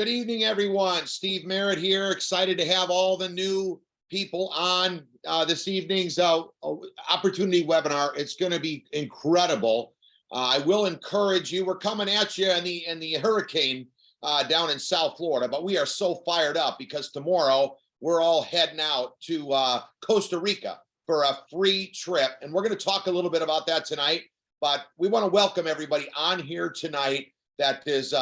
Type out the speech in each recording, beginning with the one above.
Good evening, everyone. Steve Merritt here. Excited to have all the new people on this evening's opportunity webinar. It's going to be incredible. I will encourage you. We're coming at you in the hurricane down in South Florida, but we are so fired up because tomorrow we're all heading out to Costa Rica for a free trip, and we're going to talk a little bit about that tonight. But we want to welcome everybody on here tonight that is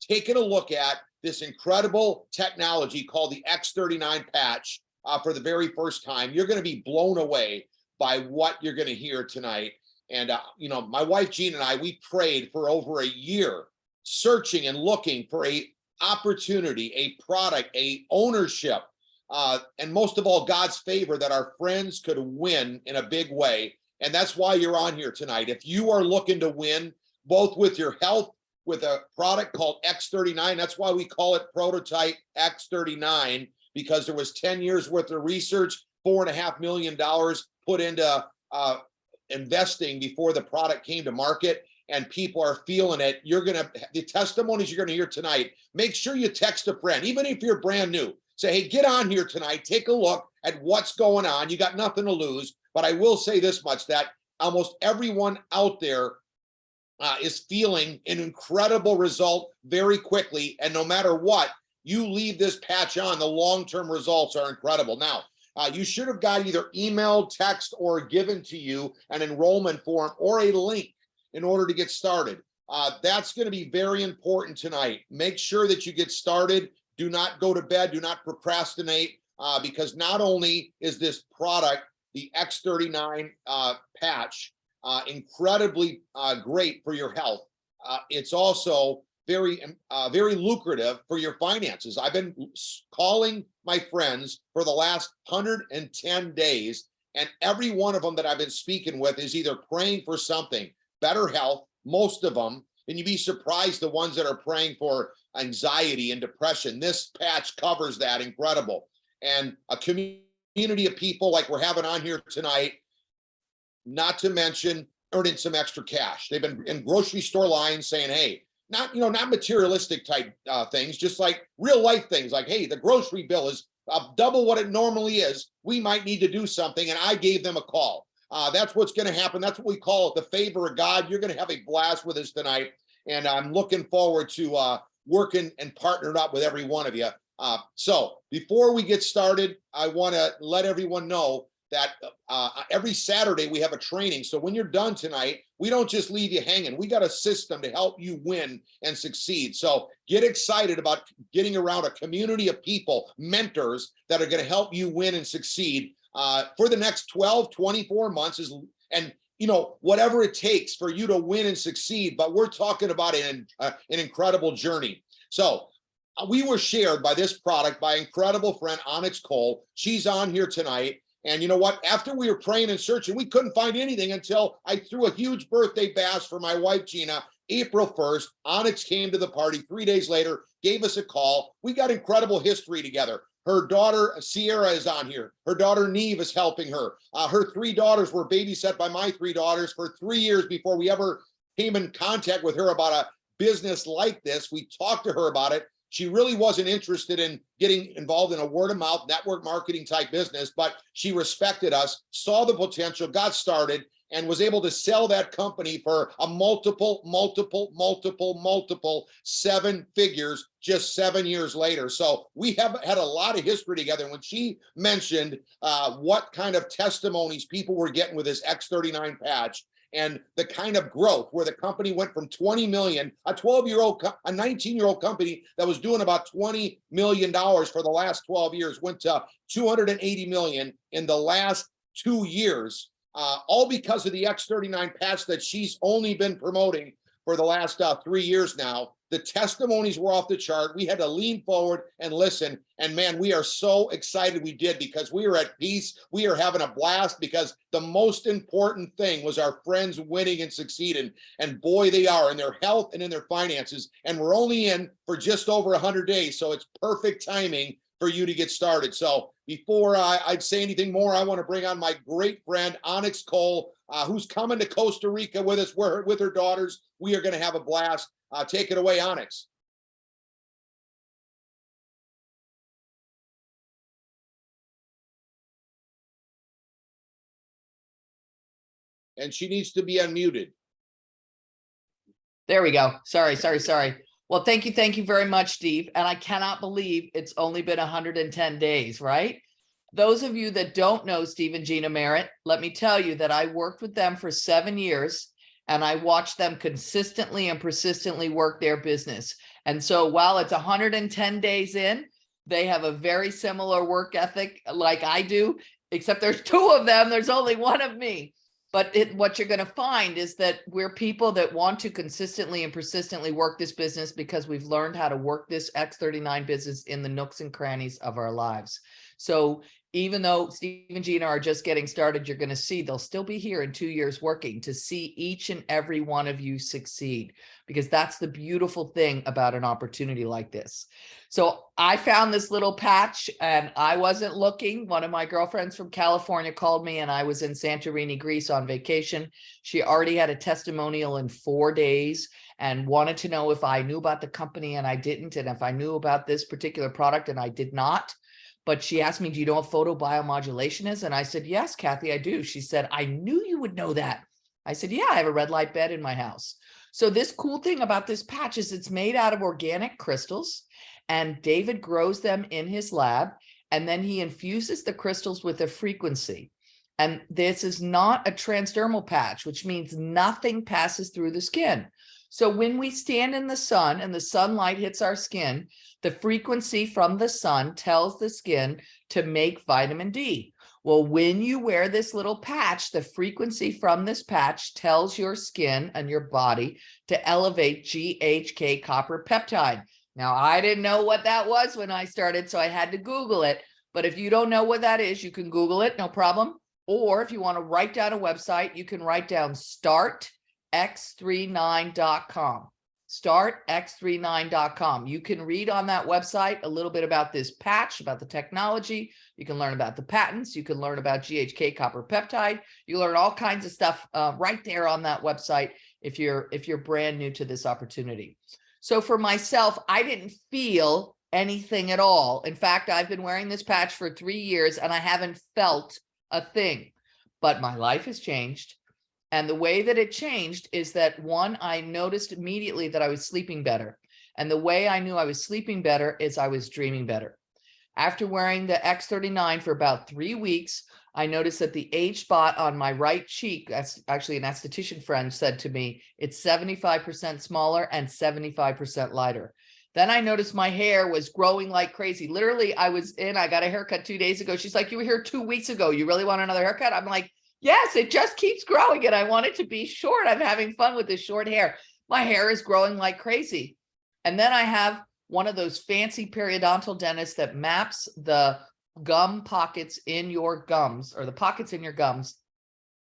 taking a look at this incredible technology called the X39 patch for the very first time. You're going to be blown away by what you're going to hear tonight. And, you know, my wife, Gina, and I, we prayed for over a year, searching and looking for a opportunity, a product, a ownership, and most of all, God's favor that our friends could win in a big way. And that's why you're on here tonight. If you are looking to win, both with your health, with a product called X39. That's why we call it prototype X39, because there was 10 years worth of research, $4.5 million put into investing before the product came to market, and people are feeling it. The testimonies you're gonna hear tonight, make sure you text a friend, even if you're brand new. Say, hey, get on here tonight, take a look at what's going on. You got nothing to lose. But I will say this much, that almost everyone out there is feeling an incredible result very quickly. And no matter what, you leave this patch on, the long-term results are incredible. Now, you should have got either email, text, or given to you an enrollment form or a link in order to get started. That's going to be very important tonight. Make sure that you get started. Do not go to bed. Do not procrastinate, because not only is this product, the X39 patch, incredibly great for your health, it's also very lucrative for your finances. I've been calling my friends for the last 110 days, and every one of them that I've been speaking with is either praying for something, better health, most of them, and you'd be surprised the ones that are praying for anxiety and depression. This patch covers that. Incredible. And a community of people like we're having on here tonight, not to mention earning some extra cash. They've been in grocery store lines saying, hey, not materialistic type things, just like real life things like, hey, the grocery bill is double what it normally is. We might need to do something. And I gave them a call. That's what's going to happen. That's what we call it, the favor of God. You're going to have a blast with us tonight. And I'm looking forward to working and partnering up with every one of you. So before we get started, I want to let everyone know that every Saturday we have a training. So when you're done tonight, we don't just leave you hanging. We got a system to help you win and succeed. So get excited about getting around a community of people, mentors that are going to help you win and succeed for the next 12, 24 months. And whatever it takes for you to win and succeed. But we're talking about an incredible journey. So we were shared by this product by incredible friend Onyx Coale. She's on here tonight. And you know what? After we were praying and searching, we couldn't find anything until I threw a huge birthday bash for my wife, Gina, April 1st. Onyx came to the party 3 days later, gave us a call. We got incredible history together. Her daughter, Sierra, is on here. Her daughter, Neve, is helping her. Her 3 daughters were babysat by my 3 daughters for 3 years before we ever came in contact with her about a business like this. We talked to her about it. She really wasn't interested in getting involved in a word-of-mouth network marketing type business, but she respected us, saw the potential, got started, and was able to sell that company for a multiple 7 figures just 7 years later. So we have had a lot of history together. When she mentioned what kind of testimonies people were getting with this X39 patch, and the kind of growth where the company went from 20 million, a 19-year-old company that was doing about $20 million for the last 12 years, went to 280 million in the last 2 years, all because of the X39 patch that she's only been promoting for the last 3 years now. The testimonies were off the chart. We had to lean forward and listen. And man, we are so excited we did, because we are at peace. We are having a blast, because the most important thing was our friends winning and succeeding. And boy, they are, in their health and in their finances. And we're only in for just over 100 days. So it's perfect timing for you to get started. So before I'd say anything more, I want to bring on my great friend, Onyx Coale, who's coming to Costa Rica with us, with her daughters. We are going to have a blast. Take it away, Onyx. and she needs to be unmuted. There we go. Sorry. Well, thank you very much, Steve. And I cannot believe it's only been 110 days, right? Those of you that don't know Steve and Gina Merritt, let me tell you that I worked with them for 7 years, and I watched them consistently and persistently work their business. And so while it's 110 days in, they have a very similar work ethic like I do, except there's 2 of them. There's only 1 of me. But what you're going to find is that we're people that want to consistently and persistently work this business because we've learned how to work this X39 business in the nooks and crannies of our lives. So even though Steve and Gina are just getting started, you're going to see they'll still be here in 2 years working to see each and every one of you succeed, because that's the beautiful thing about an opportunity like this. So I found this little patch and I wasn't looking. One of my girlfriends from California called me, and I was in Santorini, Greece on vacation. She already had a testimonial in 4 days and wanted to know if I knew about the company, and I didn't, and if I knew about this particular product, and I did not. But she asked me, do you know what photobiomodulation is? And I said, yes, Kathy, I do. She said, I knew you would know that. I said, yeah, I have a red light bed in my house. So this cool thing about this patch is it's made out of organic crystals, and David grows them in his lab, and then he infuses the crystals with a frequency. And this is not a transdermal patch, which means nothing passes through the skin. So when we stand in the sun and the sunlight hits our skin, the frequency from the sun tells the skin to make vitamin D. Well, when you wear this little patch, the frequency from this patch tells your skin and your body to elevate GHK copper peptide. Now, I didn't know what that was when I started, so I had to Google it. But if you don't know what that is, you can Google it, no problem. Or if you want to write down a website, you can write down startx39.com. Startx39.com. You can read on that website a little bit about this patch, about the technology. You can learn about the patents. You can learn about GHK copper peptide. You learn all kinds of stuff right there on that website if you're brand new to this opportunity. So for myself, I didn't feel anything at all. In fact, I've been wearing this patch for 3 years and I haven't felt a thing, but my life has changed. And the way that it changed is that, one, I noticed immediately that I was sleeping better. And the way I knew I was sleeping better is I was dreaming better. After wearing the X39 for about 3 weeks, I noticed that the age spot on my right cheek, that's actually an esthetician friend said to me, it's 75% smaller and 75% lighter. Then I noticed my hair was growing like crazy. Literally, I got a haircut 2 days ago. She's like, you were here 2 weeks ago. You really want another haircut? I'm like, yes, it just keeps growing and I want it to be short. I'm having fun with this short hair. My hair is growing like crazy. And then I have one of those fancy periodontal dentists that maps the gum pockets in your gums, or the pockets in your gums.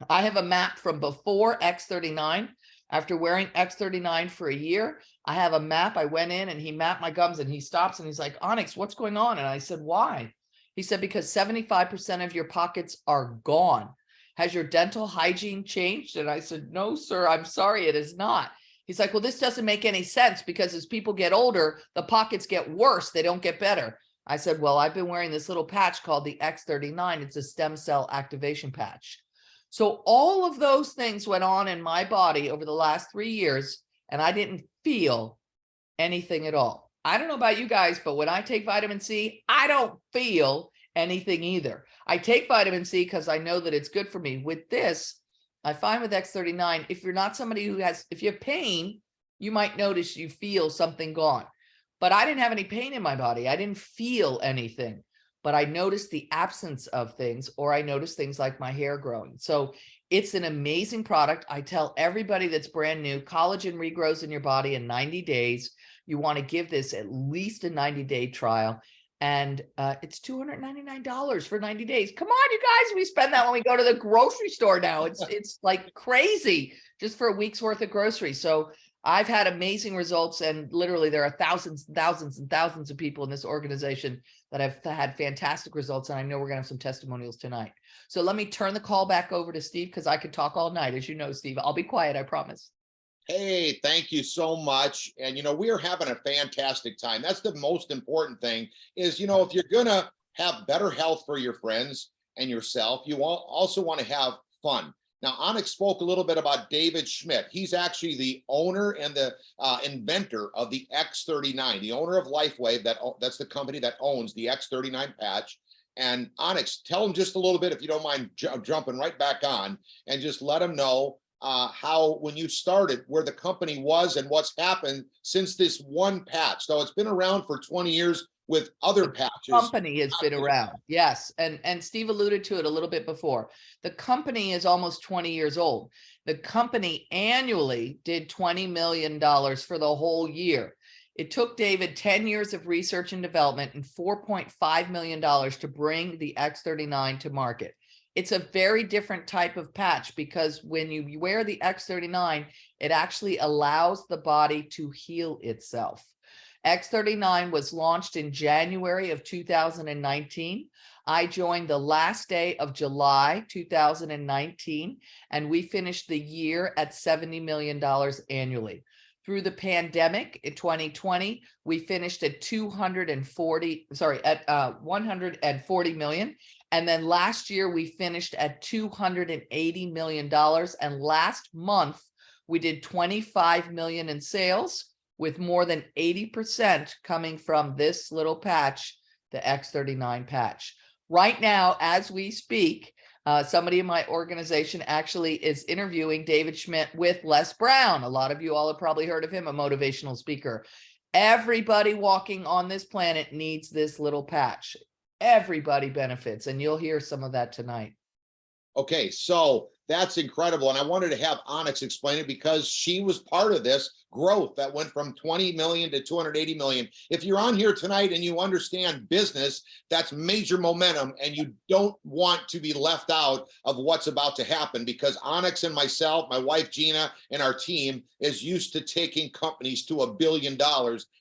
I have a map from before X39. After wearing X39 for a year, I have a map. I went in and he mapped my gums, and he stops and he's like, Onyx, what's going on? And I said, why? He said, because 75% of your pockets are gone. Has your dental hygiene changed? And I said, no, sir, I'm sorry, it is not. He's like, well, this doesn't make any sense, because as people get older, the pockets get worse. They don't get better. I said, well, I've been wearing this little patch called the X39. It's a stem cell activation patch. So all of those things went on in my body over the last 3 years, and I didn't feel anything at all. I don't know about you guys, but when I take vitamin C, I don't feel anything either. I take vitamin C because I know that it's good for me. With this, I find with X39, if you're not somebody who if you have pain, you might notice you feel something gone. But I didn't have any pain in my body. I didn't feel anything, but I noticed the absence of things, or I noticed things like my hair growing. So it's an amazing product. I tell everybody that's brand new, collagen regrows in your body in 90 days. You want to give this at least a 90-day trial. And it's $299 for 90 days. Come on, you guys, we spend that when we go to the grocery store now. It's like crazy just for a week's worth of groceries. So I've had amazing results, and literally there are thousands and thousands and thousands of people in this organization that have had fantastic results. And I know we're gonna have some testimonials tonight. So let me turn the call back over to Steve, because I could talk all night. As you know, Steve, I'll be quiet, I promise. Hey, thank you so much. And, we are having a fantastic time. That's the most important thing is, if you're going to have better health for your friends and yourself, you also want to have fun. Now, Onyx spoke a little bit about David Schmidt. He's actually the owner and the inventor of the X39, the owner of LifeWave. That's the company that owns the X39 patch. And Onyx, tell them just a little bit, if you don't mind jumping right back on, and just let them know how, when you started, where the company was and what's happened since this one patch. So it's been around for 20 years with other patches. Company has been around, yes, and Steve alluded to it a little bit before. The company is almost 20 years old. The company annually did $20 million for the whole year. It took David 10 years of research and development and $4.5 million to bring the X39 to market. It's a very different type of patch because when you wear the X39, it actually allows the body to heal itself. X39 was launched in January of 2019. I joined the last day of July 2019, and we finished the year at $70 million annually. Through the pandemic in 2020, we finished at 140 million. And then last year we finished at $280 million. And last month we did 25 million in sales, with more than 80% coming from this little patch, the X39 patch. Right now, as we speak, somebody in my organization actually is interviewing David Schmidt with Les Brown. A lot of you all have probably heard of him, a motivational speaker. Everybody walking on this planet needs this little patch. Everybody benefits, and you'll hear some of that tonight. Okay, so that's incredible. And I wanted to have Onyx explain it because she was part of this growth that went from 20 million to 280 million. If you're on here tonight and you understand business, that's major momentum, and you don't want to be left out of what's about to happen, because Onyx and myself, my wife Gina, and our team is used to taking companies to $1 billion,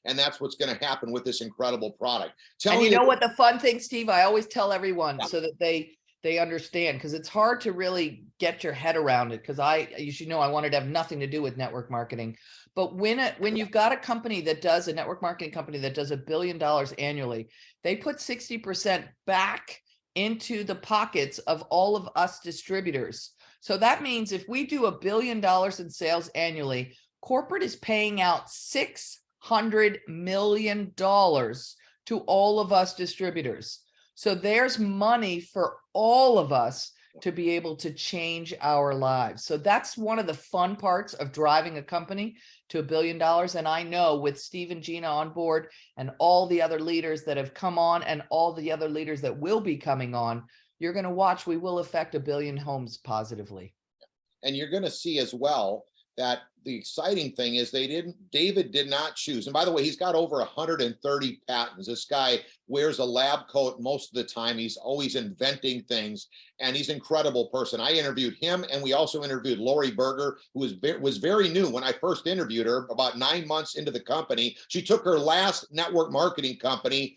and that's what's going to happen with this incredible product. And you know what the fun thing, Steve, I always tell everyone so that they understand, because it's hard to really get your head around it, because you should know, I wanted to have nothing to do with network marketing. But when you've got a company that does, a network marketing company that does $1 billion annually, they put 60% back into the pockets of all of us distributors. So that means if we do $1 billion in sales annually, corporate is paying out $600 million to all of us distributors. So there's money for all of us to be able to change our lives. So that's one of the fun parts of driving a company to $1 billion. And I know with Steve and Gina on board and all the other leaders that have come on and all the other leaders that will be coming on, you're going to watch, we will affect 1 billion homes positively. And you're going to see as well that the exciting thing is David did not choose. And by the way, he's got over 130 patents. This guy wears a lab coat most of the time. He's always inventing things, and he's an incredible person. I interviewed him, and we also interviewed Lori Berger, who was very new when I first interviewed her, about 9 months into the company. She took her last network marketing company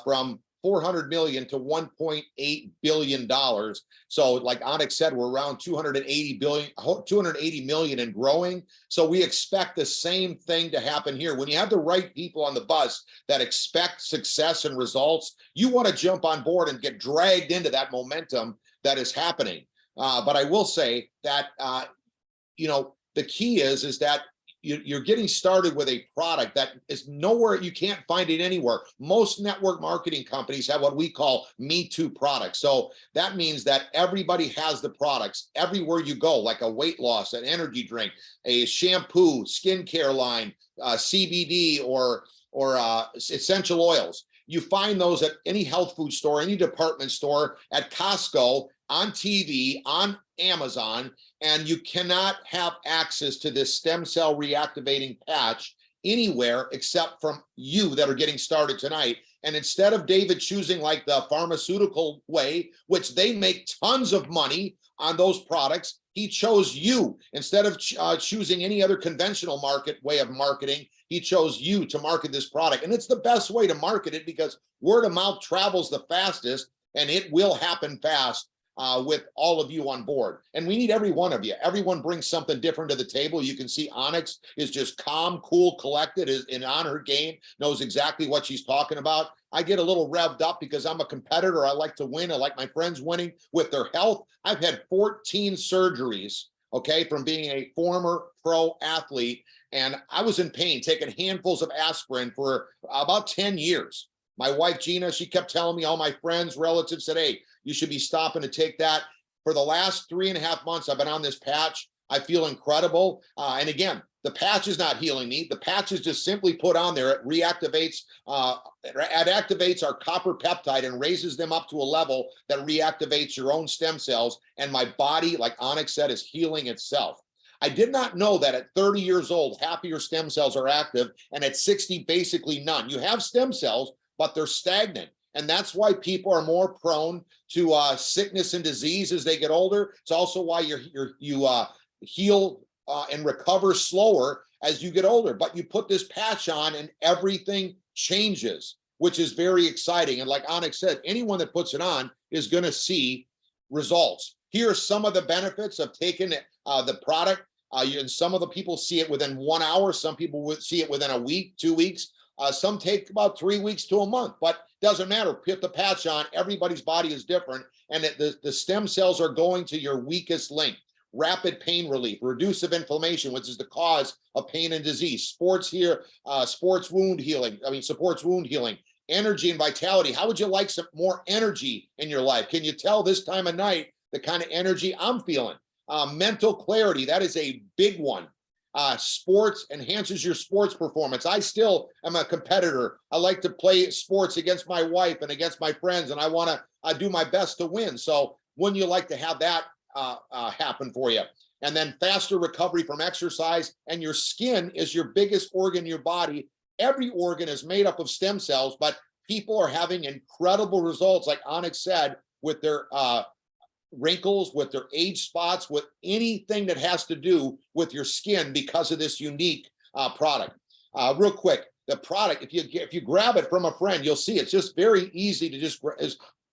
from 400 million to 1.8 billion dollars. So like Onyx said, we're around 280 million and growing. So we expect the same thing to happen here. When you have the right people on the bus that expect success and results, you want to jump on board and get dragged into that momentum that is happening. But I will say that the key is that you're getting started with a product that is nowhere, you can't find it anywhere. Most network marketing companies have what we call Me Too products. So that means that everybody has the products everywhere you go, like a weight loss, an energy drink, a shampoo, skincare line, CBD or essential oils. You find those at any health food store, any department store, at Costco, on TV, on Amazon, and you cannot have access to this stem cell reactivating patch anywhere except from you that are getting started tonight. And instead of David choosing like the pharmaceutical way, which they make tons of money on those products, he chose you. Instead of choosing any other conventional way of marketing, he chose you to market this product. And it's the best way to market it because word of mouth travels the fastest, and it will happen fast. with all of you on board. And we need every one of you. Everyone brings something different to the table. You can see Onyx is just calm, cool, collected, is on her game, knows exactly what she's talking about. I get a little revved up because I'm a competitor. I like to win. I like my friends winning with their health. I've had 14 surgeries, okay, from being a former pro athlete. And I was in pain, taking handfuls of aspirin for about 10 years. My wife, Gina, she kept telling me, all my friends, relatives said, hey, you should be stopping to take that. For the last 3.5 months, I've been on this patch. I feel incredible. And again, the patch is not healing me. The patch is just simply put on there. It reactivates, it activates our copper peptide and raises them up to a level that reactivates your own stem cells. And my body, like Onyx said, is healing itself. I did not know that at 30 years old, half of your stem cells are active, and at 60, basically none. You have stem cells, but they're stagnant. And that's why people are more prone to sickness and disease as they get older. It's also why you heal and recover slower as you get older. But you put this patch on and everything changes, which is very exciting. And like Onyx said, anyone that puts it on is going to see results. Here are some of the benefits of taking the product. And some of the people see it within 1 hour. Some people would see it within a week, 2 weeks. Some take about 3 weeks to a month, but doesn't matter. Put the patch on. Everybody's body is different. And the stem cells are going to your weakest link. Rapid pain relief, reduce of inflammation, which is the cause of pain and disease. Sports wound healing. Supports wound healing. Energy and vitality. How would you like some more energy in your life? Can you tell this time of night the kind of energy I'm feeling? Mental clarity. That is a big one. Sports enhances your sports performance. I still am a competitor. I like to play sports against my wife and against my friends, and I want to do my best to win. So wouldn't you like to have that happen for you? And then faster recovery from exercise. And your skin is your biggest organ in your body. Every organ is made up of stem cells, but people are having incredible results, like Onyx said, with their wrinkles, with their age spots, with anything that has to do with your skin because of this unique product. Real quick, the product, if you grab it from a friend, you'll see it's just very easy to just,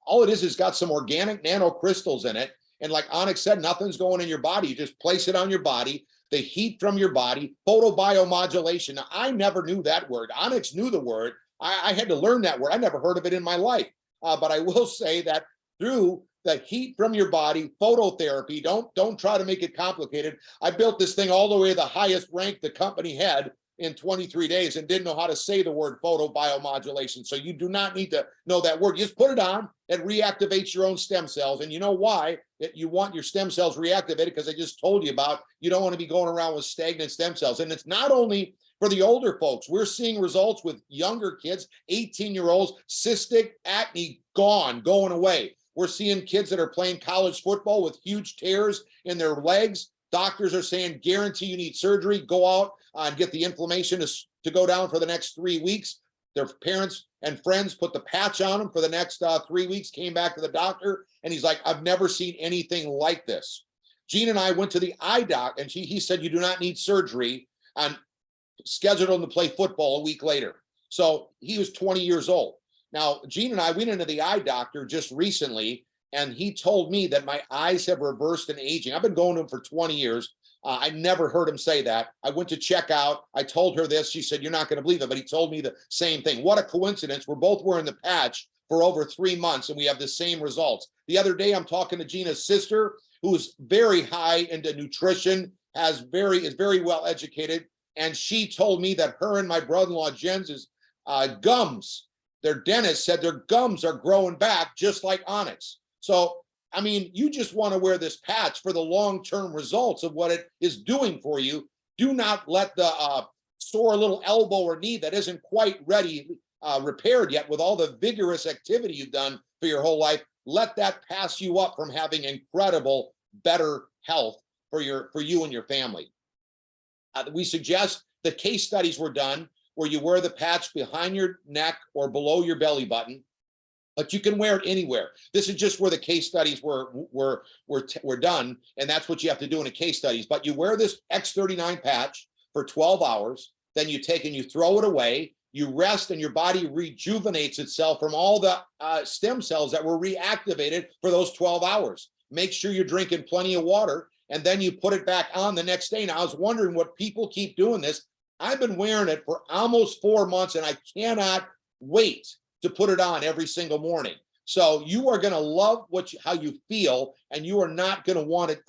all it is got some organic nanocrystals in it. And like Onyx said, nothing's going in your body. You just place it on your body, the heat from your body, photobiomodulation. Now, I never knew that word. Onyx knew the word. I had to learn that word. I never heard of it in my life. But I will say that through the heat from your body, phototherapy, don't try to make it complicated. I built this thing all the way to the highest rank the company had in 23 days and didn't know how to say the word photobiomodulation. So you do not need to know that word. You just put it on, it reactivates your own stem cells. And you know why you want your stem cells reactivated? Because I just told you about, you don't want to be going around with stagnant stem cells. And it's not only for the older folks. We're seeing results with younger kids, 18-year-olds, cystic acne going away. We're seeing kids that are playing college football with huge tears in their legs. Doctors are saying, guarantee you need surgery. Go out and get the inflammation to go down for the next 3 weeks. Their parents and friends put the patch on them for the next 3 weeks, came back to the doctor, and he's like, I've never seen anything like this. Gene and I went to the eye doc, and he said, you do not need surgery, and scheduled him to play football a week later. So he was 20 years old. Now, Gene and I went into the eye doctor just recently, and he told me that my eyes have reversed in aging. I've been going to him for 20 years. I never heard him say that. I went to check out. I told her this. She said, you're not going to believe it, but he told me the same thing. What a coincidence. We're both wearing the patch for over 3 months, and we have the same results. The other day, I'm talking to Gina's sister, who's very high into nutrition, is very well educated, and she told me that her and my brother-in-law Jens's gums, their dentist said their gums are growing back just like Onyx. So, I mean, you just want to wear this patch for the long-term results of what it is doing for you. Do not let the sore little elbow or knee that isn't quite ready repaired yet with all the vigorous activity you've done for your whole life. Let that pass you up from having incredible, better health for you and your family. We suggest the case studies were done where you wear the patch behind your neck or below your belly button, but you can wear it anywhere. This is just where the case studies were done, and that's what you have to do in a case studies. But you wear this X39 patch for 12 hours, then you take and you throw it away, you rest, and your body rejuvenates itself from all the stem cells that were reactivated for those 12 hours. make sure you're drinking plenty of water, and then you put it back on the next day. Now, I was wondering what people keep doing this. I've been wearing it for almost 4 months, and I cannot wait to put it on every single morning. So you are going to love how you feel, and you are not going to want it.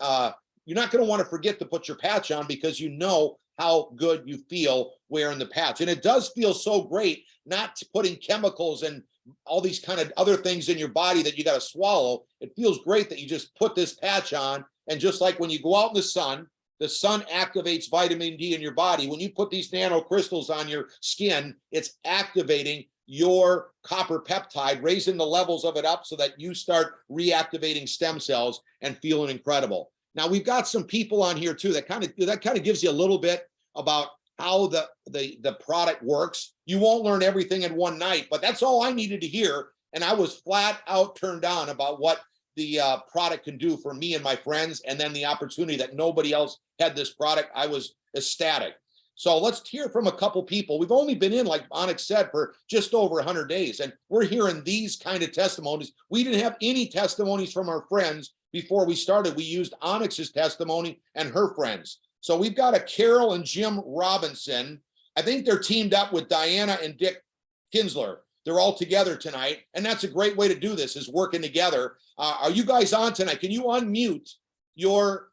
You're not going to want to forget to put your patch on, because you know how good you feel wearing the patch. And it does feel so great, not putting chemicals and all these kind of other things in your body that you got to swallow. It feels great that you just put this patch on. And just like when you go out in the sun activates vitamin D in your body. When you put these nanocrystals on your skin, it's activating your copper peptide, raising the levels of it up so that you start reactivating stem cells and feeling incredible. Now, we've got some people on here too that kind of gives you a little bit about how the product works. You won't learn everything in one night, but that's all I needed to hear. And I was flat out turned on about what the product can do for me and my friends, and then the opportunity that nobody else had this product. I was ecstatic. So let's hear from a couple people. We've only been in, like Onyx said, for just over 100 days, and we're hearing these kind of testimonies. We didn't have any testimonies from our friends before we started. We used Onyx's testimony and her friends. So we've got a Carol and Jim Robinson. I think they're teamed up with Diana and Dick Kinsler. They're all together tonight, and that's a great way to do this, is working together. Are you guys on tonight? Can you unmute your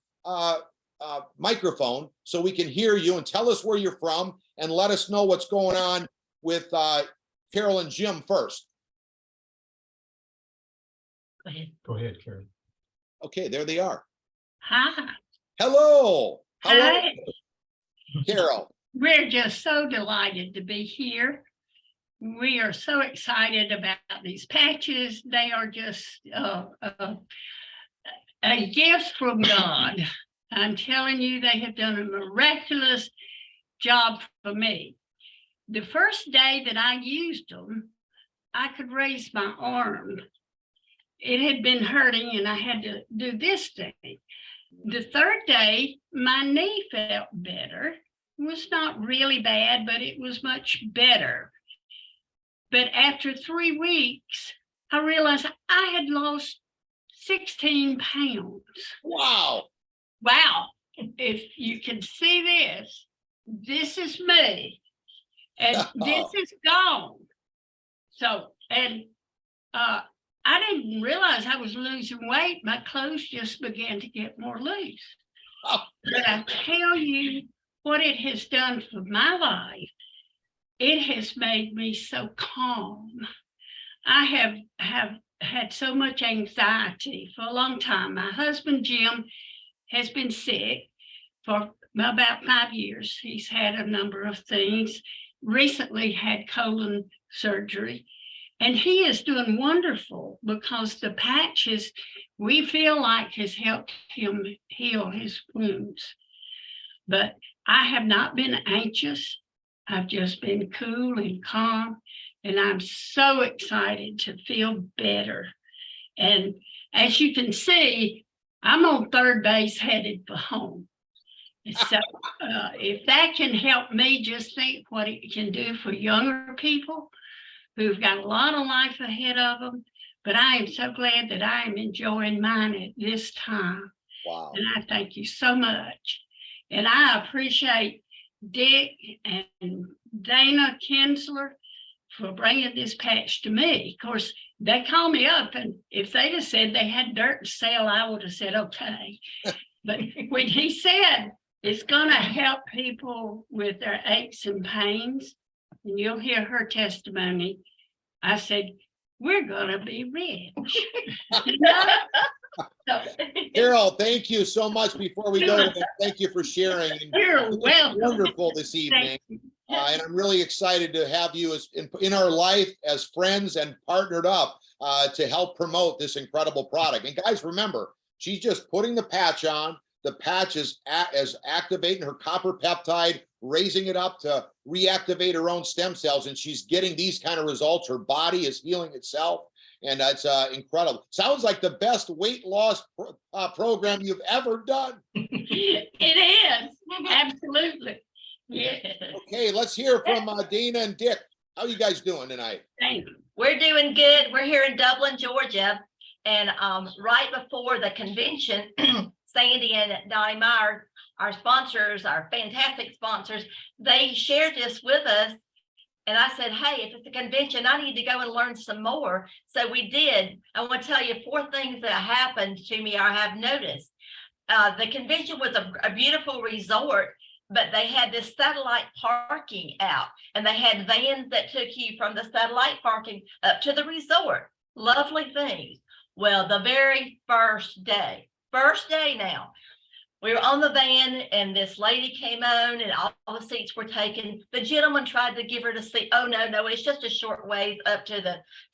microphone so we can hear you, and tell us where you're from, and let us know what's going on with Carol and Jim first? Go ahead, Carol. Okay, there they are. Hi. Hello. How are Hi. you, Carol? We're just so delighted to be here. We are so excited about these patches. They are just a gift from God. I'm telling you, they have done a miraculous job for me. The first day that I used them, I could raise my arm. It had been hurting and I had to do this thing. The third day, my knee felt better. It was not really bad, but it was much better. But after 3 weeks, I realized I had lost 16 pounds. Wow. Wow. If you can see this, this is me. And this is gone. So, and I didn't realize I was losing weight. My clothes just began to get more loose. But I tell you what it has done for my life. It has made me so calm. I have had so much anxiety for a long time. My husband, Jim, has been sick for about 5 years. He's had a number of things, recently had colon surgery, and he is doing wonderful because the patches, we feel like, has helped him heal his wounds. But I have not been anxious. I've just been cool and calm, and I'm so excited to feel better. And as you can see, I'm on third base headed for home. So if that can help me, just think what it can do for younger people who've got a lot of life ahead of them. But I am so glad that I am enjoying mine at this time. Wow. And I thank you so much. And I appreciate Dick and Dana Kinsler for bringing this patch to me. Of course, they called me up, and if they'd have said they had dirt to sell, I would have said, okay. But when he said it's going to help people with their aches and pains, and you'll hear her testimony, I said, we're going to be rich. So, Carol, thank you so much. Before we go to that, thank you for sharing. You're welcome. Wonderful this evening. And I'm really excited to have you as in our life as friends and partnered up to help promote this incredible product. And guys, remember, she's just putting the patch on. The patch is activating her copper peptide, raising it up to reactivate her own stem cells. And she's getting these kind of results. Her body is healing itself. And that's incredible. Sounds like the best weight loss program you've ever done. It is. Absolutely. Yeah. Okay, let's hear from Dana and Dick. How you guys doing tonight? Thank you. We're doing good. We're here in Dublin, Georgia, And right before the convention, Sandy and Donnie Meyer, our sponsors, our fantastic sponsors, they shared this with us. And I said, hey, if it's a convention, I need to go and learn some more. So we did. I want to tell you 4 things that happened to me or I have noticed. The convention was a beautiful resort, but they had this satellite parking out, and they had vans that took you from the satellite parking up to the resort. Lovely things. Well, the very first day now, we were on the van and this lady came on and all the seats were taken. The gentleman tried to give her the seat. Oh, no, it's just a short ways up to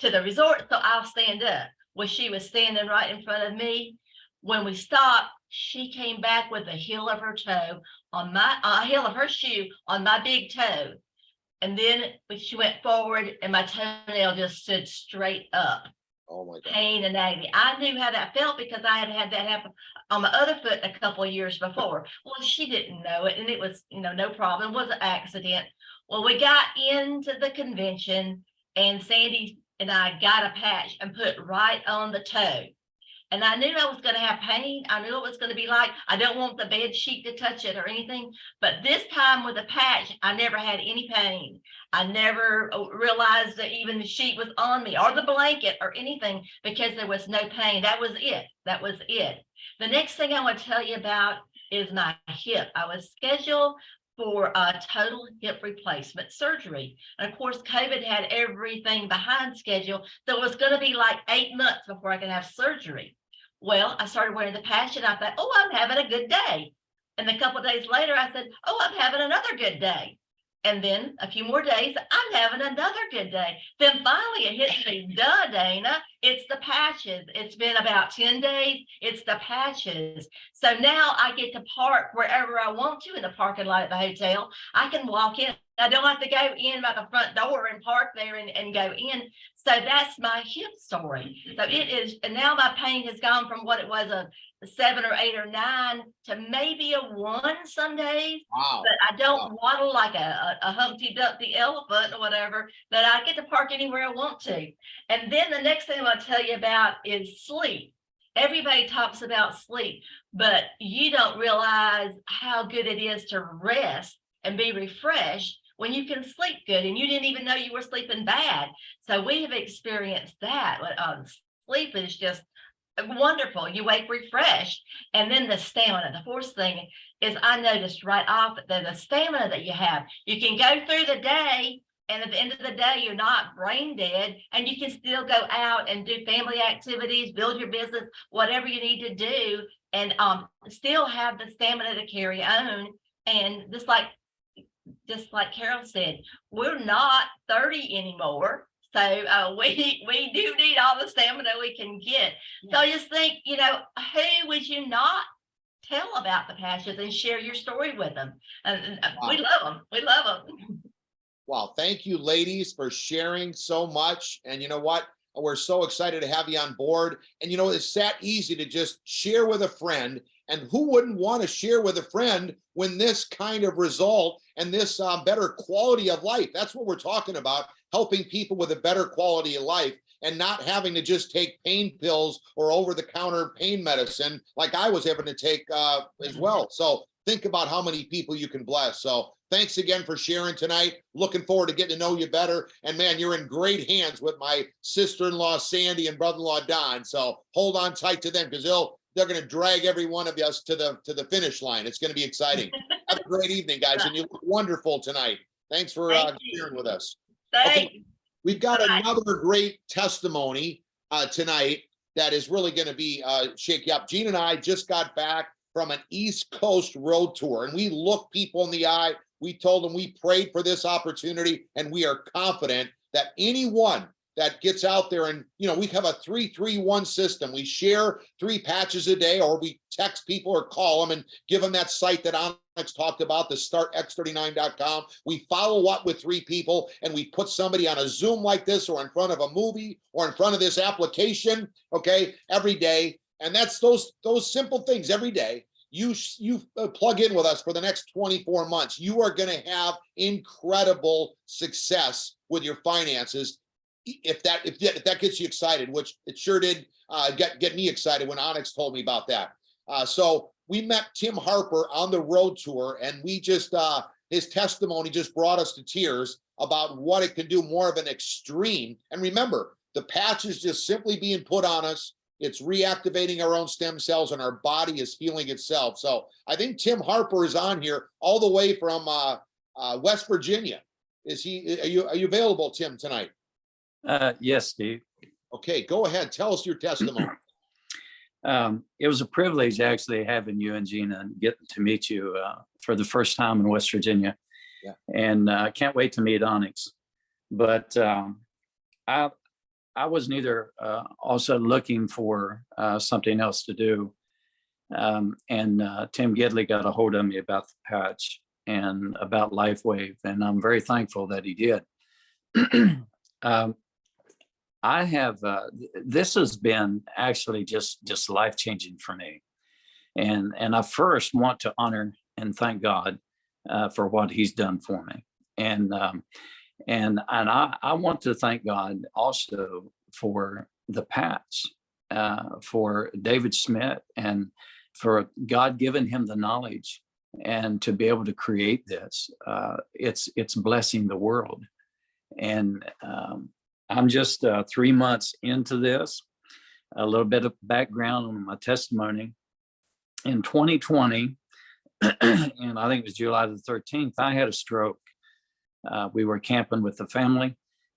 the resort, so I'll stand up. Well, she was standing right in front of me. When we stopped, she came back with the heel of her toe on my heel of her shoe on my big toe. And then she went forward and my toenail just stood straight up. Oh my God. Pain and agony. I knew how that felt because I had that happen on my other foot a couple of years before. Well, she didn't know it, and it was, no problem. It was an accident. Well, we got into the convention, and Sandy and I got a patch and put right on the toe. And I knew I was going to have pain. I knew it was going to be like, I don't want the bed sheet to touch it or anything. But this time with the patch, I never had any pain. I never realized that even the sheet was on me or the blanket or anything because there was no pain. That was it. That was it. The next thing I want to tell you about is my hip. I was scheduled for a total hip replacement surgery. And of course, COVID had everything behind schedule. So it was going to be like 8 months before I could have surgery. Well, I started wearing the patch and I thought, oh, I'm having a good day. And a couple of days later, I said, oh, I'm having another good day. And then a few more days, I'm having another good day. Then finally it hits me, duh, Dana, it's the patches. It's been about 10 days. It's the patches. So now I get to park wherever I want to in the parking lot at the hotel. I can walk in. I don't have to go in by the front door and park there and go in. So that's my hip story. So it is, and now my pain has gone from what it was a 7 or 8 or 9 to maybe a 1 some days. Wow. But I don't waddle like a Humpty Dumpty elephant or whatever, but I get to park anywhere I want to. And then the next thing I want to tell you about is sleep. Everybody talks about sleep, but you don't realize how good it is to rest and be refreshed when you can sleep good and you didn't even know you were sleeping bad. So we have experienced that. Sleep is just wonderful. You wake refreshed. And then the stamina. The fourth thing is I noticed right off that the stamina that you have, you can go through the day and at the end of the day, you're not brain dead and you can still go out and do family activities, build your business, whatever you need to do, and still have the stamina to carry on. And just like Carol said, we're not 30 anymore. So we do need all the stamina we can get. So I just think, who would you not tell about the patches and share your story with them? And we love them. We love them. Wow. Thank you, ladies, for sharing so much. And you know what? We're so excited to have you on board. And it's that easy to just share with a friend. And who wouldn't want to share with a friend when this kind of result and this better quality of life? That's what we're talking about, helping people with a better quality of life and not having to just take pain pills or over-the-counter pain medicine like I was having to take as well. So think about how many people you can bless. So thanks again for sharing tonight. Looking forward to getting to know you better. And man, you're in great hands with my sister-in-law, Sandy, and brother-in-law, Don. So hold on tight to them because they're going to drag every one of us to the finish line. It's going to be exciting. Have a great evening, guys. And you look wonderful tonight. Thanks for sharing with us. Okay, we've got another great testimony tonight that is really going to be shake you up. Gina and I just got back from an East Coast road tour, and we looked people in the eye. We told them we prayed for this opportunity, and we are confident that anyone that gets out there, and we have a 3-3-1 system. We share 3 patches a day, or we text people or call them and give them that site that Onyx talked about, the startx39.com. We follow up with 3 people, and we put somebody on a Zoom like this, or in front of a movie, or in front of this application, okay, every day. And that's those simple things every day. You plug in with us for the next 24 months. You are going to have incredible success with your finances, if that gets you excited, which it sure did get me excited when Onyx told me about that. So we met Tim Harper on the road tour, and we just his testimony just brought us to tears about what it can do, more of an extreme. And remember, the patch is just simply being put on us. It's reactivating our own stem cells, and our body is healing itself. So I think Tim Harper is on here all the way from West Virginia. Are you available, Tim, tonight? Yes, Steve. Okay, go ahead. Tell us your testimony. It was a privilege actually having you and Gina and getting to meet you for the first time in West Virginia. Yeah. And I can't wait to meet Onyx. But I was neither also looking for something else to do. And Tim Gidley got a hold of me about the patch and about LifeWave, and I'm very thankful that he did. I have, this has been actually just life-changing for me. And I first want to honor and thank God for what he's done for me. And I want to thank God also for the patch, for David Schmidt, and for God giving him the knowledge and to be able to create this. It's blessing the world. And I'm just 3 months into this. A little bit of background on my testimony. In 2020, and I think it was July the 13th, I had a stroke. We were camping with the family,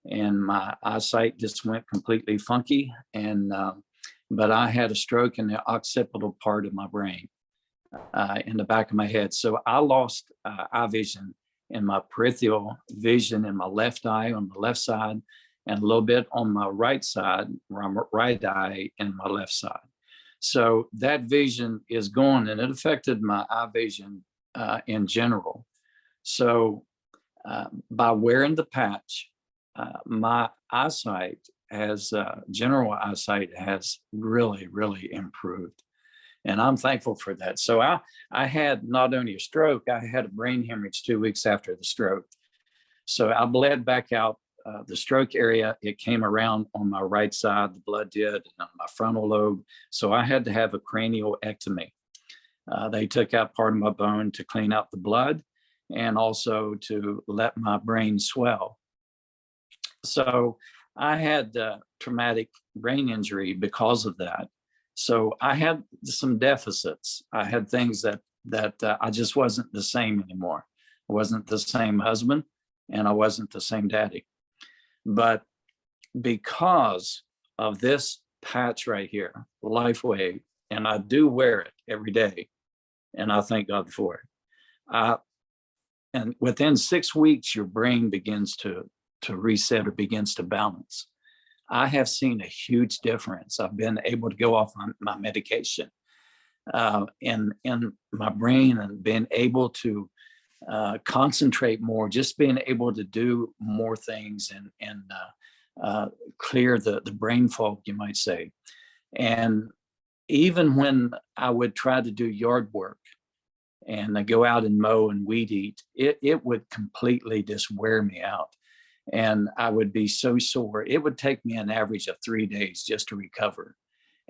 and my eyesight just went completely funky. But I had a stroke in the occipital part of my brain, in the back of my head. So I lost eye vision in my peripheral vision in my left eye on the left side, and a little bit on my right side, right eye and my left side. So that vision is gone, and it affected my eye vision in general. So by wearing the patch, my eyesight general eyesight has really, really improved. And I'm thankful for that. So I had not only a stroke, I had a brain hemorrhage 2 weeks after the stroke. So I bled back out the stroke area. It came around on my right side, the blood did, on my frontal lobe. So I had to have a cranioectomy. They took out part of my bone to clean out the blood and also to let my brain swell. So I had traumatic brain injury because of that. So I had some deficits. I had things that I just wasn't the same anymore. I wasn't the same husband, and I wasn't the same daddy. But because of this patch right here, LifeWave, and I do wear it every day, and I thank God for it. And within 6 weeks, your brain begins to reset or begins to balance. I have seen a huge difference. I've been able to go off my medication in my brain, and been able to concentrate more, just being able to do more things and clear the brain fog, you might say. And even when I would try to do yard work and I go out and mow and weed eat, it would completely just wear me out. And I would be so sore. It would take me an average of 3 days just to recover.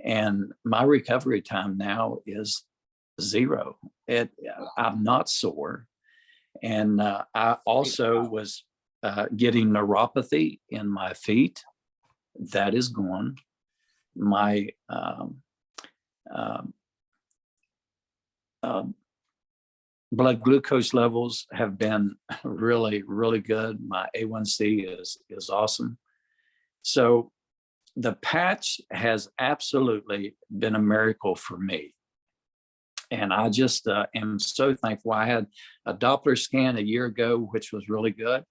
And my recovery time now is 0. I'm not sore. And I also was getting neuropathy in my feet. That is gone. My blood glucose levels have been really, really good. My A1C is awesome. So the patch has absolutely been a miracle for me. And I just am so thankful. I had a Doppler scan a year ago, which was really good.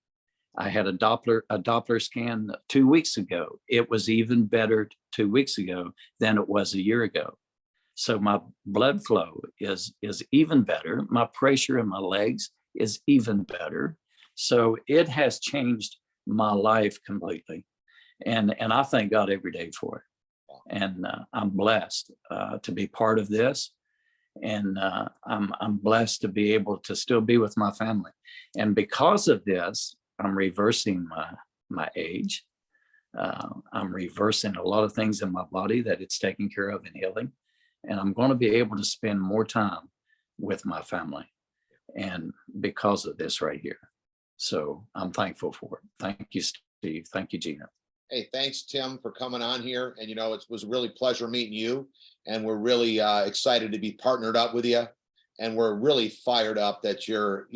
I had a Doppler scan 2 weeks ago. It was even better 2 weeks ago than it was a year ago. So my blood flow is even better. My pressure in my legs is even better. So it has changed my life completely. And I thank God every day for it. And I'm blessed to be part of this. And I'm blessed to be able to still be with my family. And because of this, I'm reversing my age. I'm reversing a lot of things in my body that it's taking care of and healing. And I'm going to be able to spend more time with my family. And because of this right here. So I'm thankful for it. Thank you, Steve. Thank you, Gina. Hey, thanks, Tim, for coming on here. And, it was a really pleasure meeting you. And we're really excited to be partnered up with you. And we're really fired up that you're,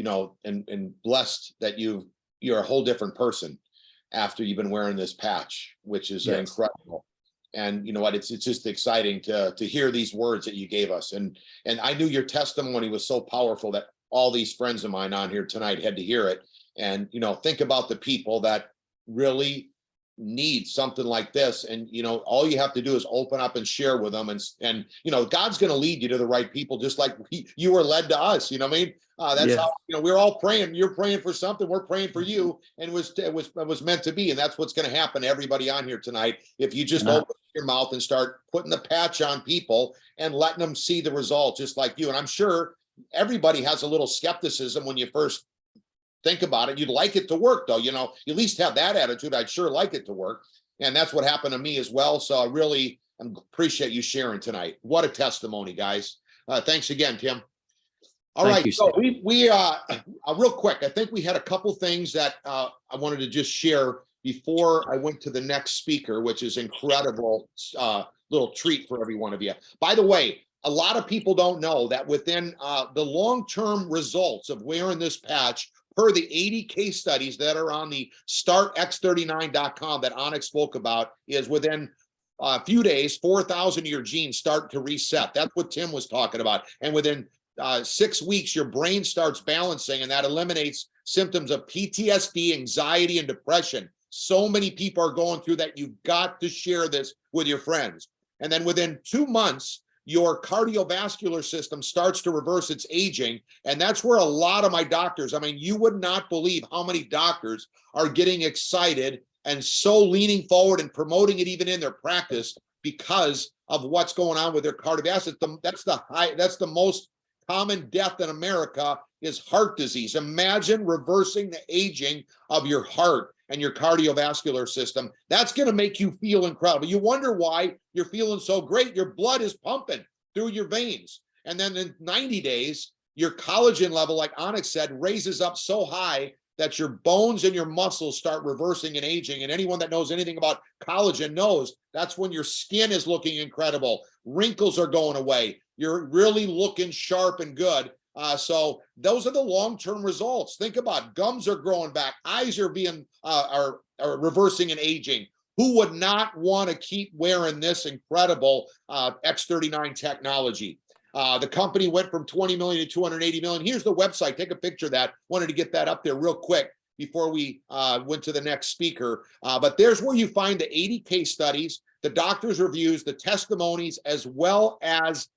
and blessed that you're a whole different person after you've been wearing this patch, which is Yes. incredible. And you know what, it's just exciting to hear these words that you gave us. And I knew your testimony was so powerful that all these friends of mine on here tonight had to hear it. And, think about the people that really need something like this. And, all you have to do is open up and share with them. And God's going to lead you to the right people, just like you were led to us. You know what I mean? That's Yeah. how, we're all praying. You're praying for something. We're praying for you. And it was meant to be. And that's what's going to happen to everybody on here tonight. If you just open your mouth and start putting the patch on people and letting them see the result, just like you. And I'm sure everybody has a little skepticism when you first think about it. You'd like it to work, though. You at least have that attitude. I'd sure like it to work. And that's what happened to me as well. So I really appreciate you sharing tonight. What a testimony, guys. Thanks again, Tim. All Thank right. you, So Steve. we real quick, I think we had a couple things that I wanted to just share before I went to the next speaker, which is incredible little treat for every one of you. By the way, a lot of people don't know that within the long-term results of wearing this patch, per the 80 case studies that are on the startx39.com that Onyx spoke about, is within a few days, 4,000 of your genes start to reset. That's what Tim was talking about. And within 6 weeks, your brain starts balancing, and that eliminates symptoms of PTSD, anxiety, and depression. So many people are going through that. You've got to share this with your friends. And then within 2 months, your cardiovascular system starts to reverse its aging. And that's where a lot of my doctors, you would not believe how many doctors are getting excited and so leaning forward and promoting it even in their practice because of what's going on with their cardiovascular. That's the most common death in America is heart disease. Imagine reversing the aging of your heart and your cardiovascular system. That's going to make you feel incredible. You wonder why you're feeling so great. Your blood is pumping through your veins. And then in 90 days, your collagen level, like Onyx said, raises up so high that your bones and your muscles start reversing and aging. And anyone that knows anything about collagen knows that's when your skin is looking incredible. Wrinkles are going away. You're really looking sharp and good. So those are the long-term results. Think about gums are growing back, eyes are being are reversing and aging. Who would not want to keep wearing this incredible X39 technology? The company went from 20 million to 280 million. Here's the website. Take a picture of that. Wanted to get that up there real quick before we went to the next speaker. But there's where you find the 80 case studies, the doctor's reviews, the testimonies, as well as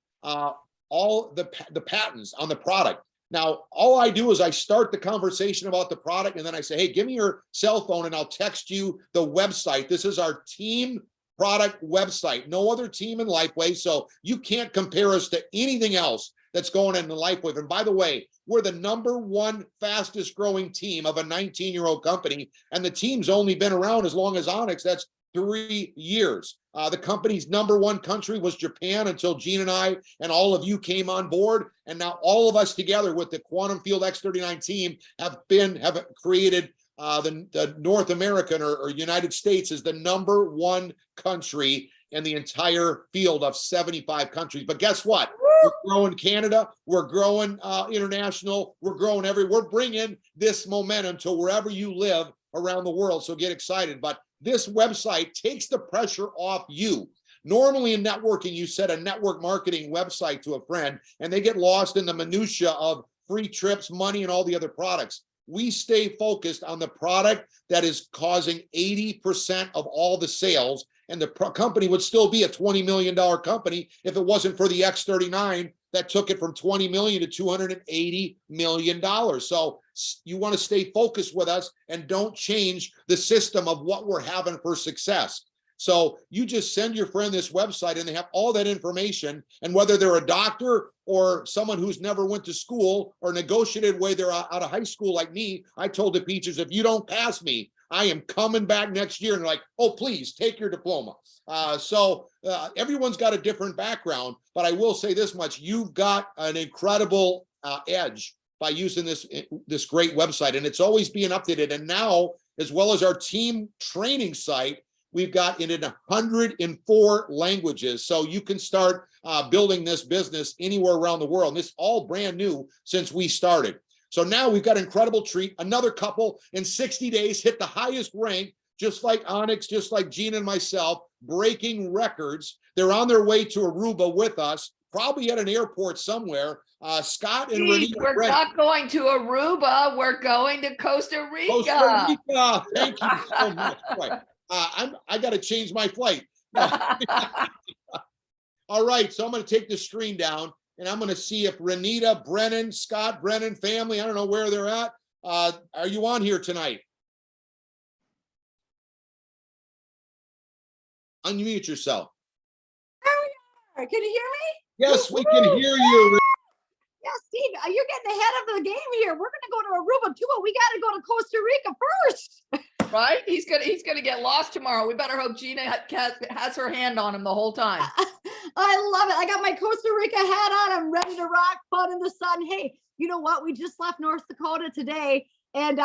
all the patents on the product. Now, all I do is I start the conversation about the product, and then I say, hey, give me your cell phone and I'll text you the website. This is our team product website. No other team in Lifeway, so you can't compare us to anything else that's going in the Lifeway. And by the way, we're the #1 fastest growing team of a 19-year-old company, and the team's only been around as long as Onyx. That's 3 years. The company's #1 country was Japan until Gene and I and all of you came on board. And now all of us together with the Quantum Field X39 team have created the North American or United States is the #1 country in the entire field of 75 countries. But guess what? We're growing Canada. We're growing international. We're growing we're bringing this momentum to wherever you live around the world. So get excited. But this website takes the pressure off you. Normally in networking, you set a network marketing website to a friend and they get lost in the minutia of free trips, money, and all the other products. We stay focused on the product that is causing 80% of all the sales. And the company would still be a $20 million company if it wasn't for the X39 that took it from 20 million to $280 million. So you want to stay focused with us and don't change the system of what we're having for success. So you just send your friend this website and they have all that information. And whether they're a doctor or someone who's never went to school or negotiated way they're out of high school like me, I told the teachers, if you don't pass me, I am coming back next year. And like, oh, please take your diploma. So everyone's got a different background, but I will say this much: you've got an incredible edge by using this great website, and it's always being updated. And now, as well as our team training site, we've got it in 104 languages. So you can start building this business anywhere around the world. And this is all brand new since we started. So now we've got an incredible treat. Another couple in 60 days hit the highest rank, just like Onyx, just like Gina and myself, breaking records. They're on their way to Aruba with us, probably at an airport somewhere. Scott and Steve, Renita. we're not going to Aruba. We're going to Costa Rica. Costa Rica. Thank you so much. Boy, I got to change my flight. All right, so I'm going to take the screen down, and I'm going to see if Renita, Brennan, Scott, Brennan, family, I don't know where they're at. Are you on here tonight? Unmute yourself. Can you hear me? Yes, we can hear you. Yeah, Steve, you're getting ahead of the game here. We're going to go to Aruba too, but we got to go to Costa Rica first. Right? He's gonna get lost tomorrow. We better hope Gina has her hand on him the whole time. I love it. I got my Costa Rica hat on. I'm ready to rock, fun in the sun. Hey, you know what? We just left North Dakota today, and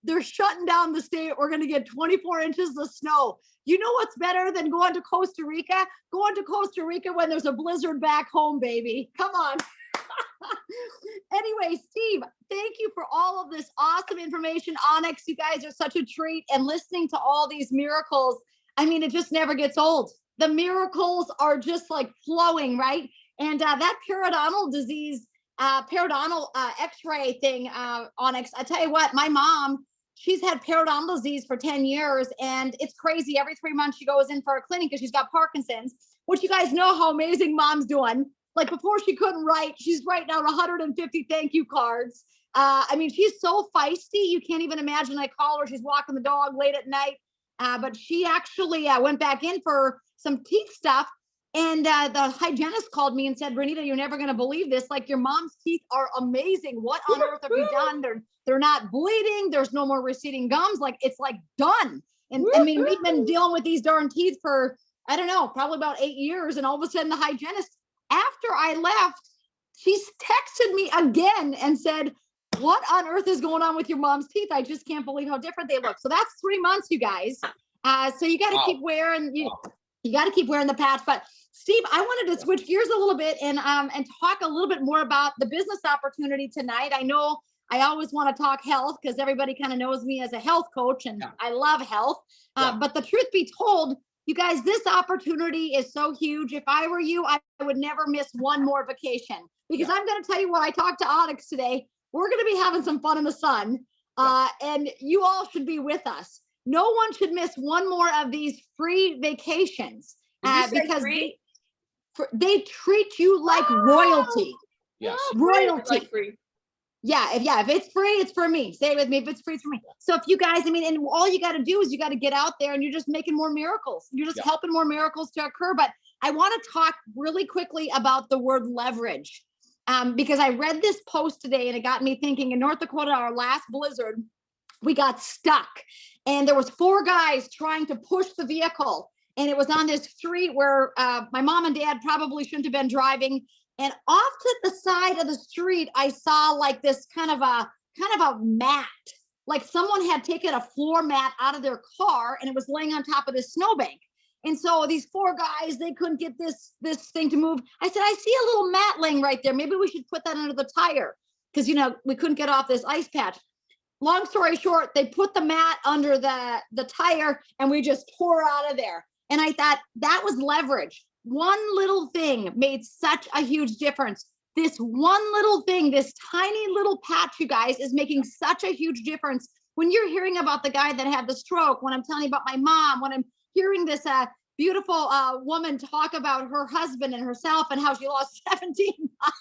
they're shutting down the state. We're going to get 24 inches of snow. You know what's better than going to Costa Rica? Going to Costa Rica when there's a blizzard back home, baby. Come on. Anyway, Steve, thank you for all of this awesome information. Onyx, you guys are such a treat, and listening to all these miracles, I mean, it just never gets old. The miracles are just like flowing, right? And that periodontal disease, periodontal x-ray thing, Onyx, I tell you what, my mom, she's had periodontal disease for 10 years, and it's crazy. Every 3 months she goes in for a clinic because she's got Parkinson's, which you guys know how amazing mom's doing. Like before she couldn't write, she's writing out 150 thank you cards. I mean, she's so feisty. You can't even imagine. I call her, she's walking the dog late at night. But she actually went back in for some teeth stuff. And the hygienist called me and said, Renita, you're never going to believe this. Like, your mom's teeth are amazing. What on earth have you done? They're not bleeding. There's no more receding gums. Like, it's like done. And I mean, we've been dealing with these darn teeth for, I don't know, probably about 8 years. And all of a sudden the hygienist, after I left, she's texted me again and said, what on earth is going on with your mom's teeth? I just can't believe how different they look. So that's 3 months, you guys. So you got to keep wearing, you got to keep wearing the patch. But Steve, I wanted to switch gears a little bit and talk a little bit more about the business opportunity tonight. I know I always want to talk health because everybody kind of knows me as a health coach, and I love health. But the truth be told, you guys, this opportunity is so huge. If I were you, I would never miss one more vacation, because I'm going to tell you what, I talked to Onyx today. We're going to be having some fun in the sun, and you all should be with us. No one should miss one more of these free vacations because they treat you like royalty. Yes. Royalty. Like free. If it's free, it's for me. Say it with me. If it's free, it's for me. So if you guys, I mean, and all you got to do is you got to get out there and you're just making more miracles. You're just helping more miracles to occur. But I want to talk really quickly about the word leverage, because I read this post today and it got me thinking. In North Dakota, our last blizzard, we got stuck, and there was 4 guys trying to push the vehicle, and it was on this street where my mom and dad probably shouldn't have been driving. And off to the side of the street, I saw like this kind of a mat, like someone had taken a floor mat out of their car and it was laying on top of this snowbank. And so these 4 guys, they couldn't get this thing to move. I said, I see a little mat laying right there. Maybe we should put that under the tire, because, you know, we couldn't get off this ice patch. Long story short, they put the mat under the tire and we just tore out of there. And I thought that was leverage. One little thing made such a huge difference. This one little thing, this tiny little patch, you guys, is making such a huge difference. When you're hearing about the guy that had the stroke, when I'm telling you about my mom, when I'm hearing this beautiful woman talk about her husband and herself and how she lost 17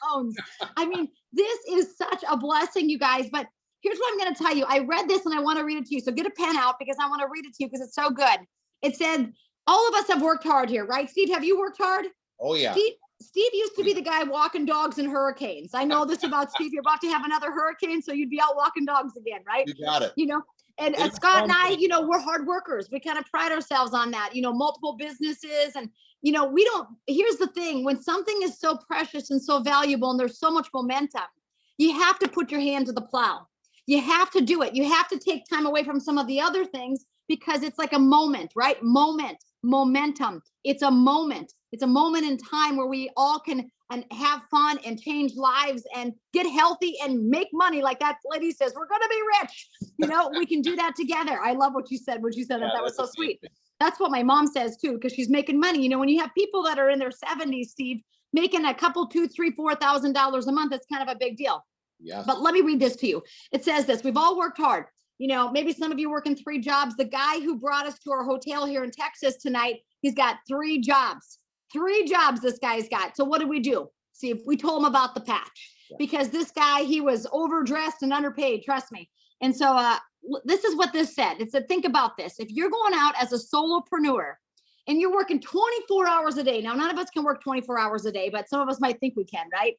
pounds. I mean, this is such a blessing, you guys. But here's what I'm going to tell you. I read this and I want to read it to you. So get a pen out, because I want to read it to you because it's so good. It said, all of us have worked hard here, right? Steve, have you worked hard? Oh, yeah. Steve used to be the guy walking dogs in hurricanes. I know this about Steve. You're about to have another hurricane, so you'd be out walking dogs again, right? You got it. You know, And It is Scott and fun. I, we're hard workers. We kind of pride ourselves on that, multiple businesses. And, here's the thing, when something is so precious and so valuable and there's so much momentum, you have to put your hand to the plow. You have to do it. You have to take time away from some of the other things because it's like a moment, right? Momentum. It's a moment. It's a moment in time where we all can and have fun and change lives and get healthy and make money. Like that lady says, we're going to be rich. We can do that together. I love what you said. That was so sweet. That's what my mom says too, because she's making money. When you have people that are in their 70s, Steve, making a couple, $2,000, $3,000, $4,000 a month, it's kind of a big deal. Yes. But let me read this to you. It says this: we've all worked hard. Maybe some of you working 3 jobs. The guy who brought us to our hotel here in Texas tonight, he's got 3 jobs. 3 jobs this guy's got. So what did we do? See, we told him about the patch because this guy, he was overdressed and underpaid, trust me. And so this is what this said. It said, think about this. If you're going out as a solopreneur and you're working 24 hours a day, now none of us can work 24 hours a day, but some of us might think we can, right?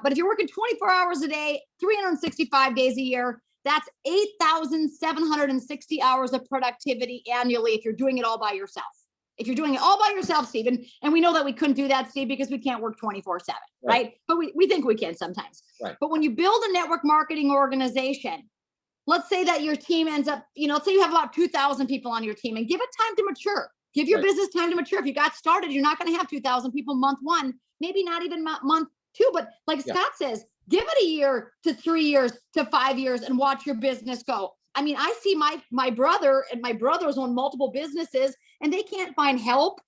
But if you're working 24 hours a day, 365 days a year, that's 8,760 hours of productivity annually if you're doing it all by yourself. If you're doing it all by yourself, Steve, and we know that we couldn't do that, Steve, because we can't work 24/7, right? But we think we can sometimes. Right. But when you build a network marketing organization, let's say that your team ends up, let's say you have about 2,000 people on your team, and give it time to mature. Give your business time to mature. If you got started, you're not going to have 2,000 people month 1, maybe not even month 2, but like Scott says, give it a year to 3 years to 5 years and watch your business go. I mean, I see my brother and my brothers own multiple businesses and they can't find help.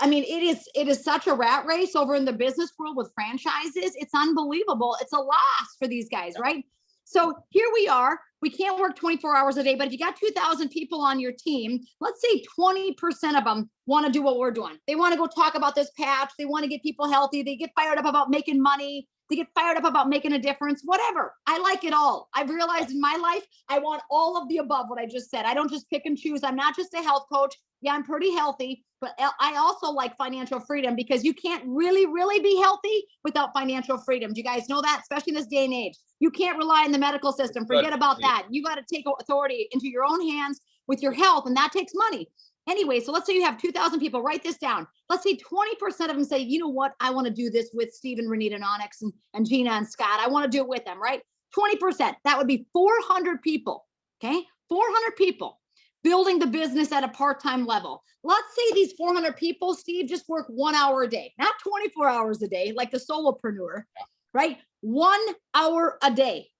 I mean, it is such a rat race over in the business world with franchises. It's unbelievable. It's a loss for these guys, right? So here we are. We can't work 24 hours a day, but if you got 2,000 people on your team, let's say 20% of them want to do what we're doing. They want to go talk about this patch. They want to get people healthy. They get fired up about making money. They get fired up about making a difference, whatever. I like it all. I've realized in my life, I want all of the above, what I just said. I don't just pick and choose. I'm not just a health coach. Yeah, I'm pretty healthy, but I also like financial freedom because you can't really, really be healthy without financial freedom. Do you guys know that? Especially in this day and age. You can't rely on the medical system. Forget about that. You got to take authority into your own hands with your health, and that takes money. Anyway, so let's say you have 2,000 people. Write this down. Let's say 20% of them say, you know what? I want to do this with Steve and Renita and Onyx and Gina and Scott. I want to do it with them, right? 20%. That would be 400 people. Okay. 400 people building the business at a part-time level. Let's say these 400 people, Steve, just work 1 hour a day, not 24 hours a day, like the solopreneur, right? 1 hour a day.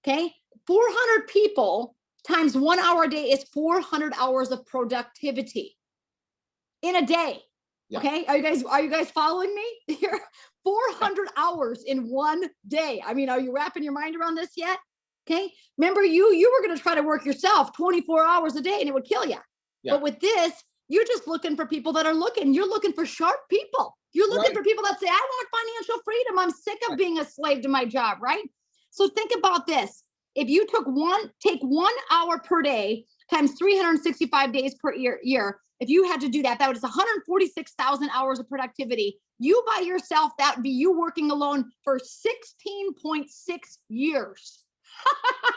Okay. 400 people times 1 hour a day is 400 hours of productivity in a day. Yeah. Okay. Are you guys following me here? 400 hours in one day. I mean, are you wrapping your mind around this yet? Okay. Remember you were going to try to work yourself 24 hours a day and it would kill you. Yeah. But with this, you're just looking for people that are looking. You're looking for sharp people. You're looking for people that say, I want financial freedom. I'm sick of being a slave to my job, right? So think about this. If you take 1 hour per day times 365 days per year, if you had to do that, that was 146,000 hours of productivity. You by yourself, that would be you working alone for 16.6 years.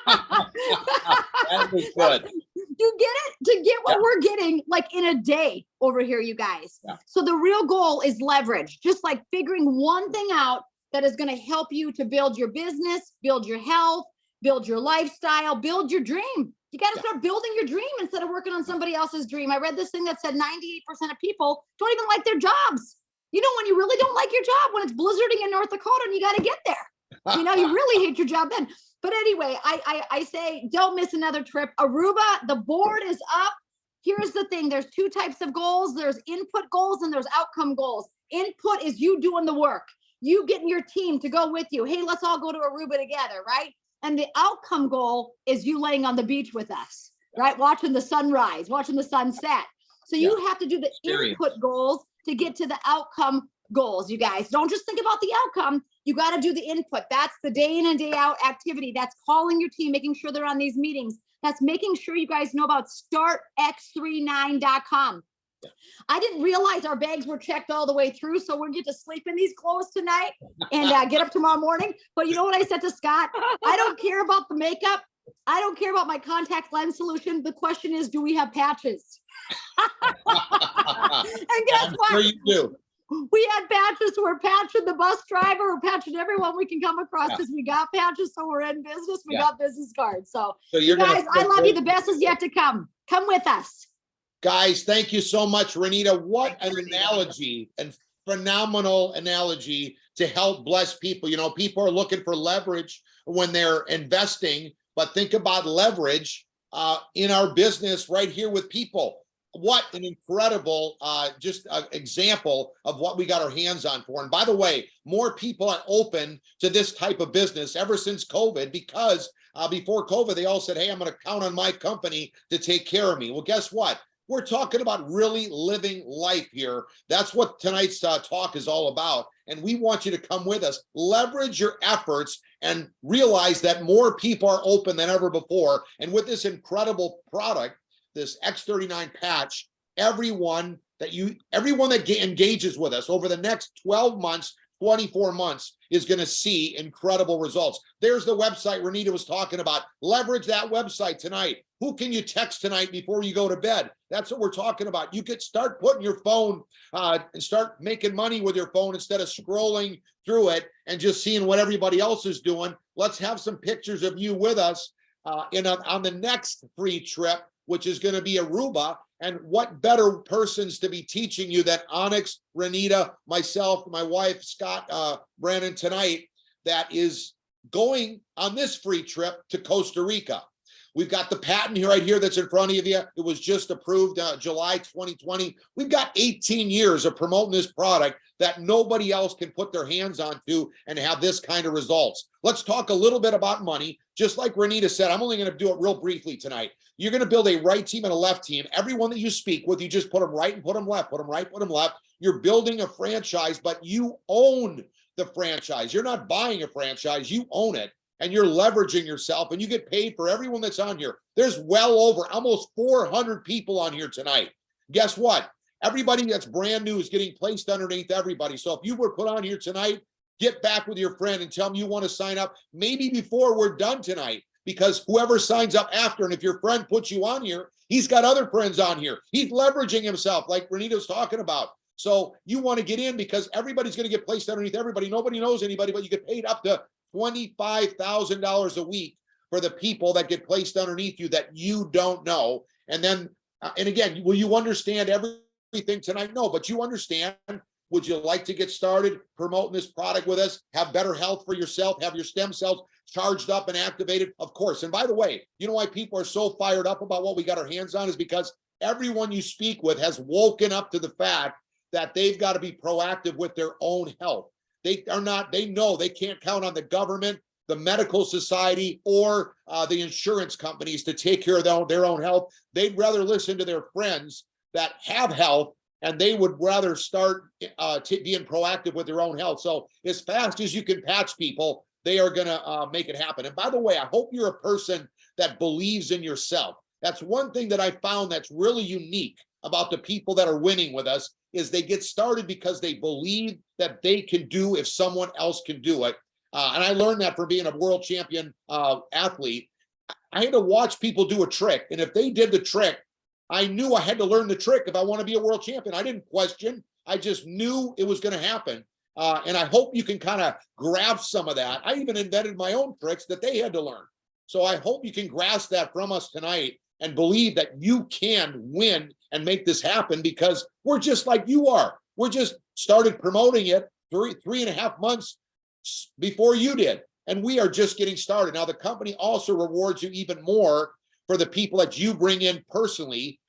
That was good. You get it? To get what we're getting like in a day over here, you guys. Yeah. So the real goal is leverage, just like figuring one thing out that is going to help you to build your business, build your health, build your lifestyle, build your dream. You got to start building your dream instead of working on somebody else's dream. I read this thing that said 98% of people don't even like their jobs. You know, when you really don't like your job, when it's blizzarding in North Dakota and you got to get there, you know, you really hate your job then. But anyway, I say, don't miss another trip. Aruba, the board is up. Here's the thing. There's 2 types of goals. There's input goals and there's outcome goals. Input is you doing the work. You getting your team to go with you. Hey, let's all go to Aruba together, right? And the outcome goal is you laying on the beach with us, right? Watching the sunrise, watching the sunset. So you have to do the input goals to get to the outcome goals, you guys. Don't just think about the outcome. You got to do the input. That's the day in and day out activity. That's calling your team, making sure they're on these meetings. That's making sure you guys know about startx39.com. I didn't realize our bags were checked all the way through, so we'll get to sleep in these clothes tonight and get up tomorrow morning. But you know what I said to Scott? I don't care about the makeup. I don't care about my contact lens solution. The question is, do we have patches? And guess I'm what? sure you do. We had patches, so we're patching the bus driver, we're patching everyone we can come across Yeah. because we got patches, so we're in business, we Yeah. got business cards. So So you you're gonna guys, I feel love you. great. The best is yet to come. Come with us. Guys, thank you so much, Renita. What Thank an you, Renita. analogy and phenomenal analogy to help bless people. You know, people are looking for leverage when they're investing, but think about leverage in our business right here with people. What an incredible just example of what we got our hands on for. And by the way, more people are open to this type of business ever since COVID, because before COVID, they all said, hey, I'm going to count on my company to take care of me. Well, guess what? We're talking about really living life here. That's what tonight's talk is all about. And we want you to come with us, leverage your efforts, and realize that more people are open than ever before. And with this incredible product, this X39 patch, everyone that engages with us over the next 12 months, 24 months is going to see incredible results. There's the website Renita was talking about. Leverage that website tonight. Who can you text tonight before you go to bed? That's what we're talking about. You could start putting your phone and start making money with your phone instead of scrolling through it and just seeing what everybody else is doing. Let's have some pictures of you with us on the next free trip, which is going to be Aruba. And what better persons to be teaching you than Onyx, Renita, myself, my wife, Scott, Brandon tonight, that is going on this free trip to Costa Rica. We've got the patent here right here that's in front of you. It was just approved July 2020. We've got 18 years of promoting this product that nobody else can put their hands onto and have this kind of results. Let's talk a little bit about money. Just like Renita said, I'm only going to do it real briefly tonight. You're going to build a right team and a left team. Everyone that you speak with, you just put them right and put them left, put them right, put them left. You're building a franchise, but you own the franchise. You're not buying a franchise, you own it. And you're leveraging yourself, and you get paid for everyone that's on here. There's well over almost 400 people on here tonight. Guess what? Everybody that's brand new is getting placed underneath everybody. So if you were put on here tonight, get back with your friend and tell them you want to sign up maybe before we're done tonight, because whoever signs up after, and if your friend puts you on here, he's got other friends on here. He's leveraging himself like Renita was talking about. So you want to get in because everybody's going to get placed underneath everybody. Nobody knows anybody, but you get paid up to $25,000 a week for the people that get placed underneath you that you don't know. And then, and again, will you understand everything tonight? No, but you understand. Would you like to get started promoting this product with us? Have better health for yourself, have your stem cells charged up and activated? Of course. And by the way, you know why people are so fired up about what we got our hands on is because everyone you speak with has woken up to the fact that they've got to be proactive with their own health. They know they can't count on the government, the medical society, or the insurance companies to take care of their own health. They'd rather listen to their friends that have health, and they would rather start being proactive with their own health. So as fast as you can patch people, they are going to make it happen. And by the way, I hope you're a person that believes in yourself. That's one thing that I found that's really unique about the people that are winning with us, is they get started because they believe that they can do if someone else can do it. And I learned that from being a world champion athlete. I had to watch people do a trick. And if they did the trick, I knew I had to learn the trick if I want to be a world champion. I didn't question. I just knew it was going to happen. And I hope you can kind of grasp some of that. I even invented my own tricks that they had to learn. So I hope you can grasp that from us tonight and believe that you can win and make this happen, because we're just like you are. We're just started promoting it 3.5 months before you did. And we are just getting started. Now, the company also rewards you even more for the people that you bring in personally.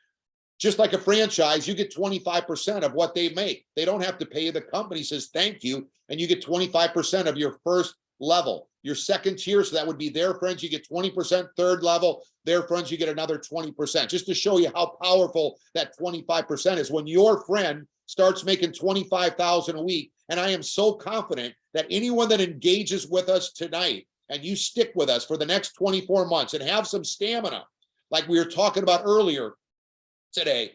Just like a franchise, you get 25% of what they make. They don't have to pay you. The company says thank you, and you get 25% of your first level. Your second tier, so that would be their friends, you get 20%. Third level, their friends, you get another 20%. Just to show you how powerful that 25% is. When your friend starts making $25,000 a week, and I am so confident that anyone that engages with us tonight, and you stick with us for the next 24 months and have some stamina, like we were talking about earlier today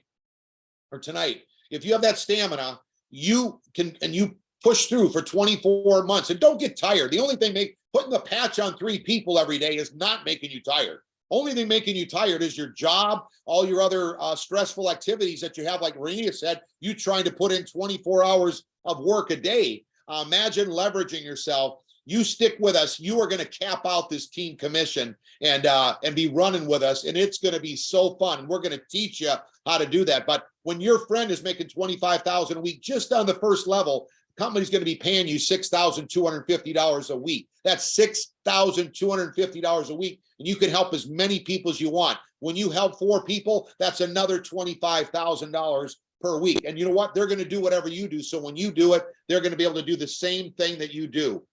or tonight, if you have that stamina, you can, and you push through for 24 months and don't get tired. The only thing putting the patch on 3 people every day is not making you tired. Only thing making you tired is your job, all your other stressful activities that you have, like Renita said, you trying to put in 24 hours of work a day. Imagine leveraging yourself. You stick with us, you are going to cap out this team commission and be running with us, and it's going to be so fun. We're going to teach you how to do that. But when your friend is making $25,000 a week just on the first level, the company's going to be paying you $6,250 a week. That's $6,250 a week, and you can help as many people as you want. When you help 4 people, that's another $25,000 per week. And you know what? They're going to do whatever you do. So when you do it, they're going to be able to do the same thing that you do.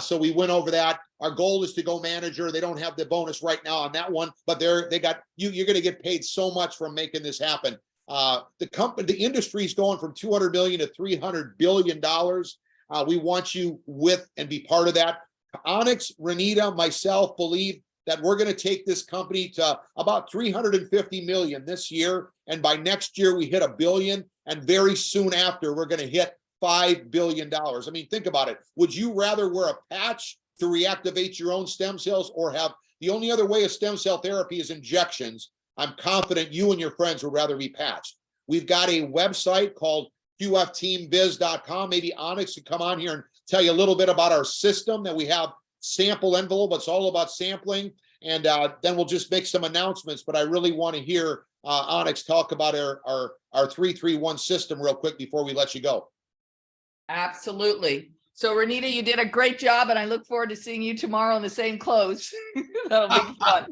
So we went over that. Our goal is to go manager. They don't have the bonus right now on that one, but they got you. You're going to get paid so much for making this happen. The industry is going from 200 million to 300 billion dollars. We want you with and be part of that. Onyx, Renita, myself believe that we're going to take this company to about 350 million this year, and by next year we hit $1 billion, and very soon after we're going to hit $5 billion. I mean, think about it. Would you rather wear a patch to reactivate your own stem cells, or have the only other way of stem cell therapy is injections? I'm confident you and your friends would rather be patched. We've got a website called qfteambiz.com. Maybe Onyx could come on here and tell you a little bit about our system that we have. Sample envelope. It's all about sampling, and then we'll just make some announcements. But I really want to hear Onyx talk about our 331 system real quick before we let you go. Absolutely. So Renita, you did a great job, and I look forward to seeing you tomorrow in the same clothes. That'll be fun.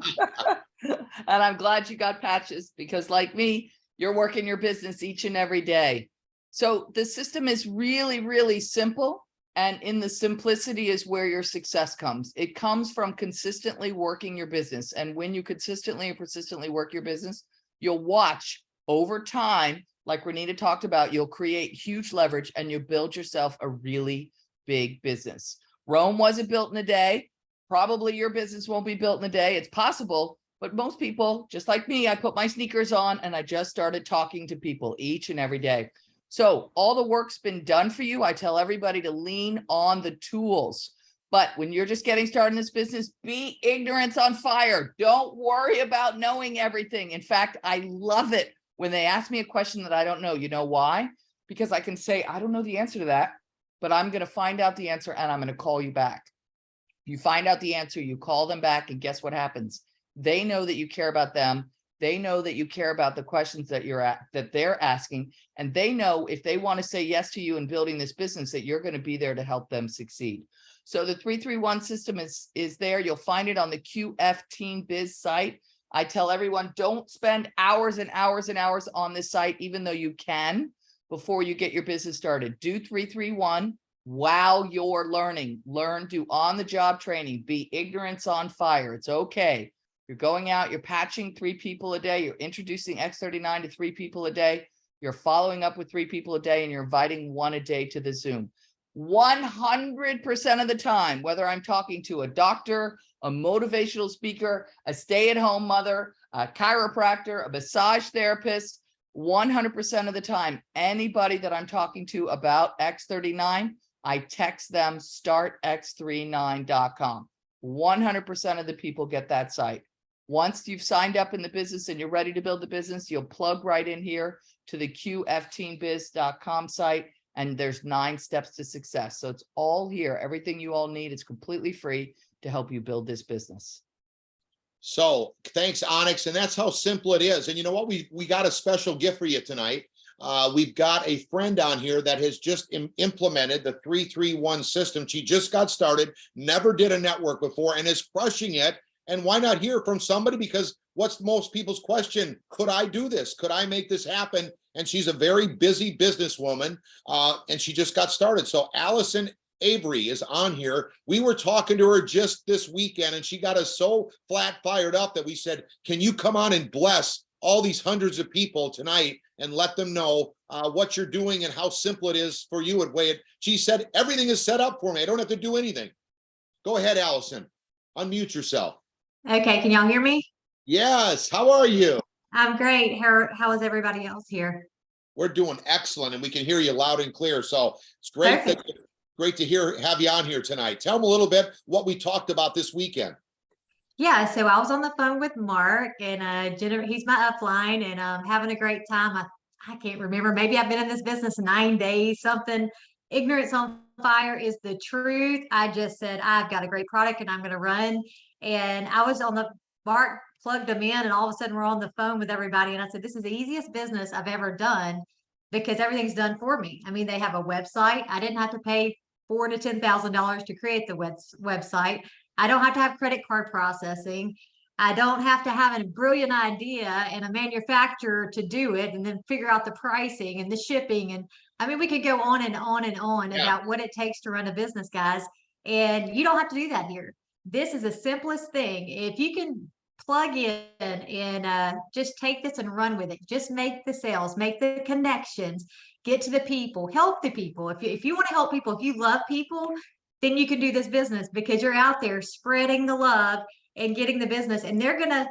And I'm glad you got patches, because like me, you're working your business each and every day. So the system is really, really simple. And in the simplicity is where your success comes. It comes from consistently working your business. And when you consistently and persistently work your business, you'll watch over time, like Renita talked about, you'll create huge leverage and you'll build yourself a really big business. Rome wasn't built in a day. Probably your business won't be built in a day. It's possible, but most people, just like me, I put my sneakers on and I just started talking to people each and every day. So all the work's been done for you. I tell everybody to lean on the tools. But when you're just getting started in this business, be ignorance on fire. Don't worry about knowing everything. In fact, I love it when they ask me a question that I don't know. You know why? Because I can say, I don't know the answer to that, but I'm going to find out the answer and I'm going to call you back. You find out the answer, you call them back, and guess what happens? They know that you care about them. They know that you care about the questions that they're asking, and they know if they want to say yes to you in building this business, that you're going to be there to help them succeed. So the 331 system is there. You'll find it on the QF Team Biz site. I tell everyone, don't spend hours and hours and hours on this site, even though you can, before you get your business started. Do 331 while you're learning. Learn, do on-the-job training, be ignorance on fire. It's okay. You're going out, you're patching 3 people a day, you're introducing X39 to 3 people a day, you're following up with 3 people a day, and you're inviting 1 a day to the Zoom. 100% of the time, whether I'm talking to a doctor, a motivational speaker, a stay-at-home mother, a chiropractor, a massage therapist, 100% of the time, anybody that I'm talking to about X39, I text them startx39.com. 100% of the people get that site. Once you've signed up in the business and you're ready to build the business, you'll plug right in here to the qfteambiz.com site, and there's 9 steps to success. So it's all here. Everything you all need is completely free to help you build this business. So thanks, Onyx. And that's how simple it is. And you know what? We got a special gift for you tonight. We've got a friend on here that has just implemented the 331 system. She just got started, never did a network before, and is crushing it. And why not hear from somebody? Because what's most people's question? Could I do this? Could I make this happen? And she's a very busy businesswoman, and she just got started. So Allison Avery is on here. We were talking to her just this weekend, and she got us so flat fired up that we said, can you come on and bless all these hundreds of people tonight and let them know what you're doing and how simple it is for you at Wade. She said, everything is set up for me. I don't have to do anything. Go ahead, Allison. Unmute yourself. Okay, can y'all hear me? Yes. How are you? I'm great. How is everybody else here? We're doing excellent, and we can hear you loud and clear. So it's great that, great to have you on here tonight. Tell them a little bit what we talked about this weekend. Yeah, so I was on the phone with Mark and he's my upline and having a great time. I can't remember. Maybe I've been in this business 9 days, something. Ignorance on fire is the truth. I just said, I've got a great product and I'm going to run. And I was on the Mark plugged them in, and all of a sudden we're on the phone with everybody. And I said, this is the easiest business I've ever done because everything's done for me. I mean, they have a website. I didn't have to pay $4,000 to $10,000 to create the website. I don't have to have credit card processing. I don't have to have a brilliant idea and a manufacturer to do it and then figure out the pricing and the shipping. And I mean, we could go on and on and on about what it takes to run a business, guys. And you don't have to do that here. This is the simplest thing. If you can plug in and just take this and run with it, just make the sales, make the connections, get to the people, help the people. If you want to help people, if you love people, then you can do this business because you're out there spreading the love and getting the business, and they're gonna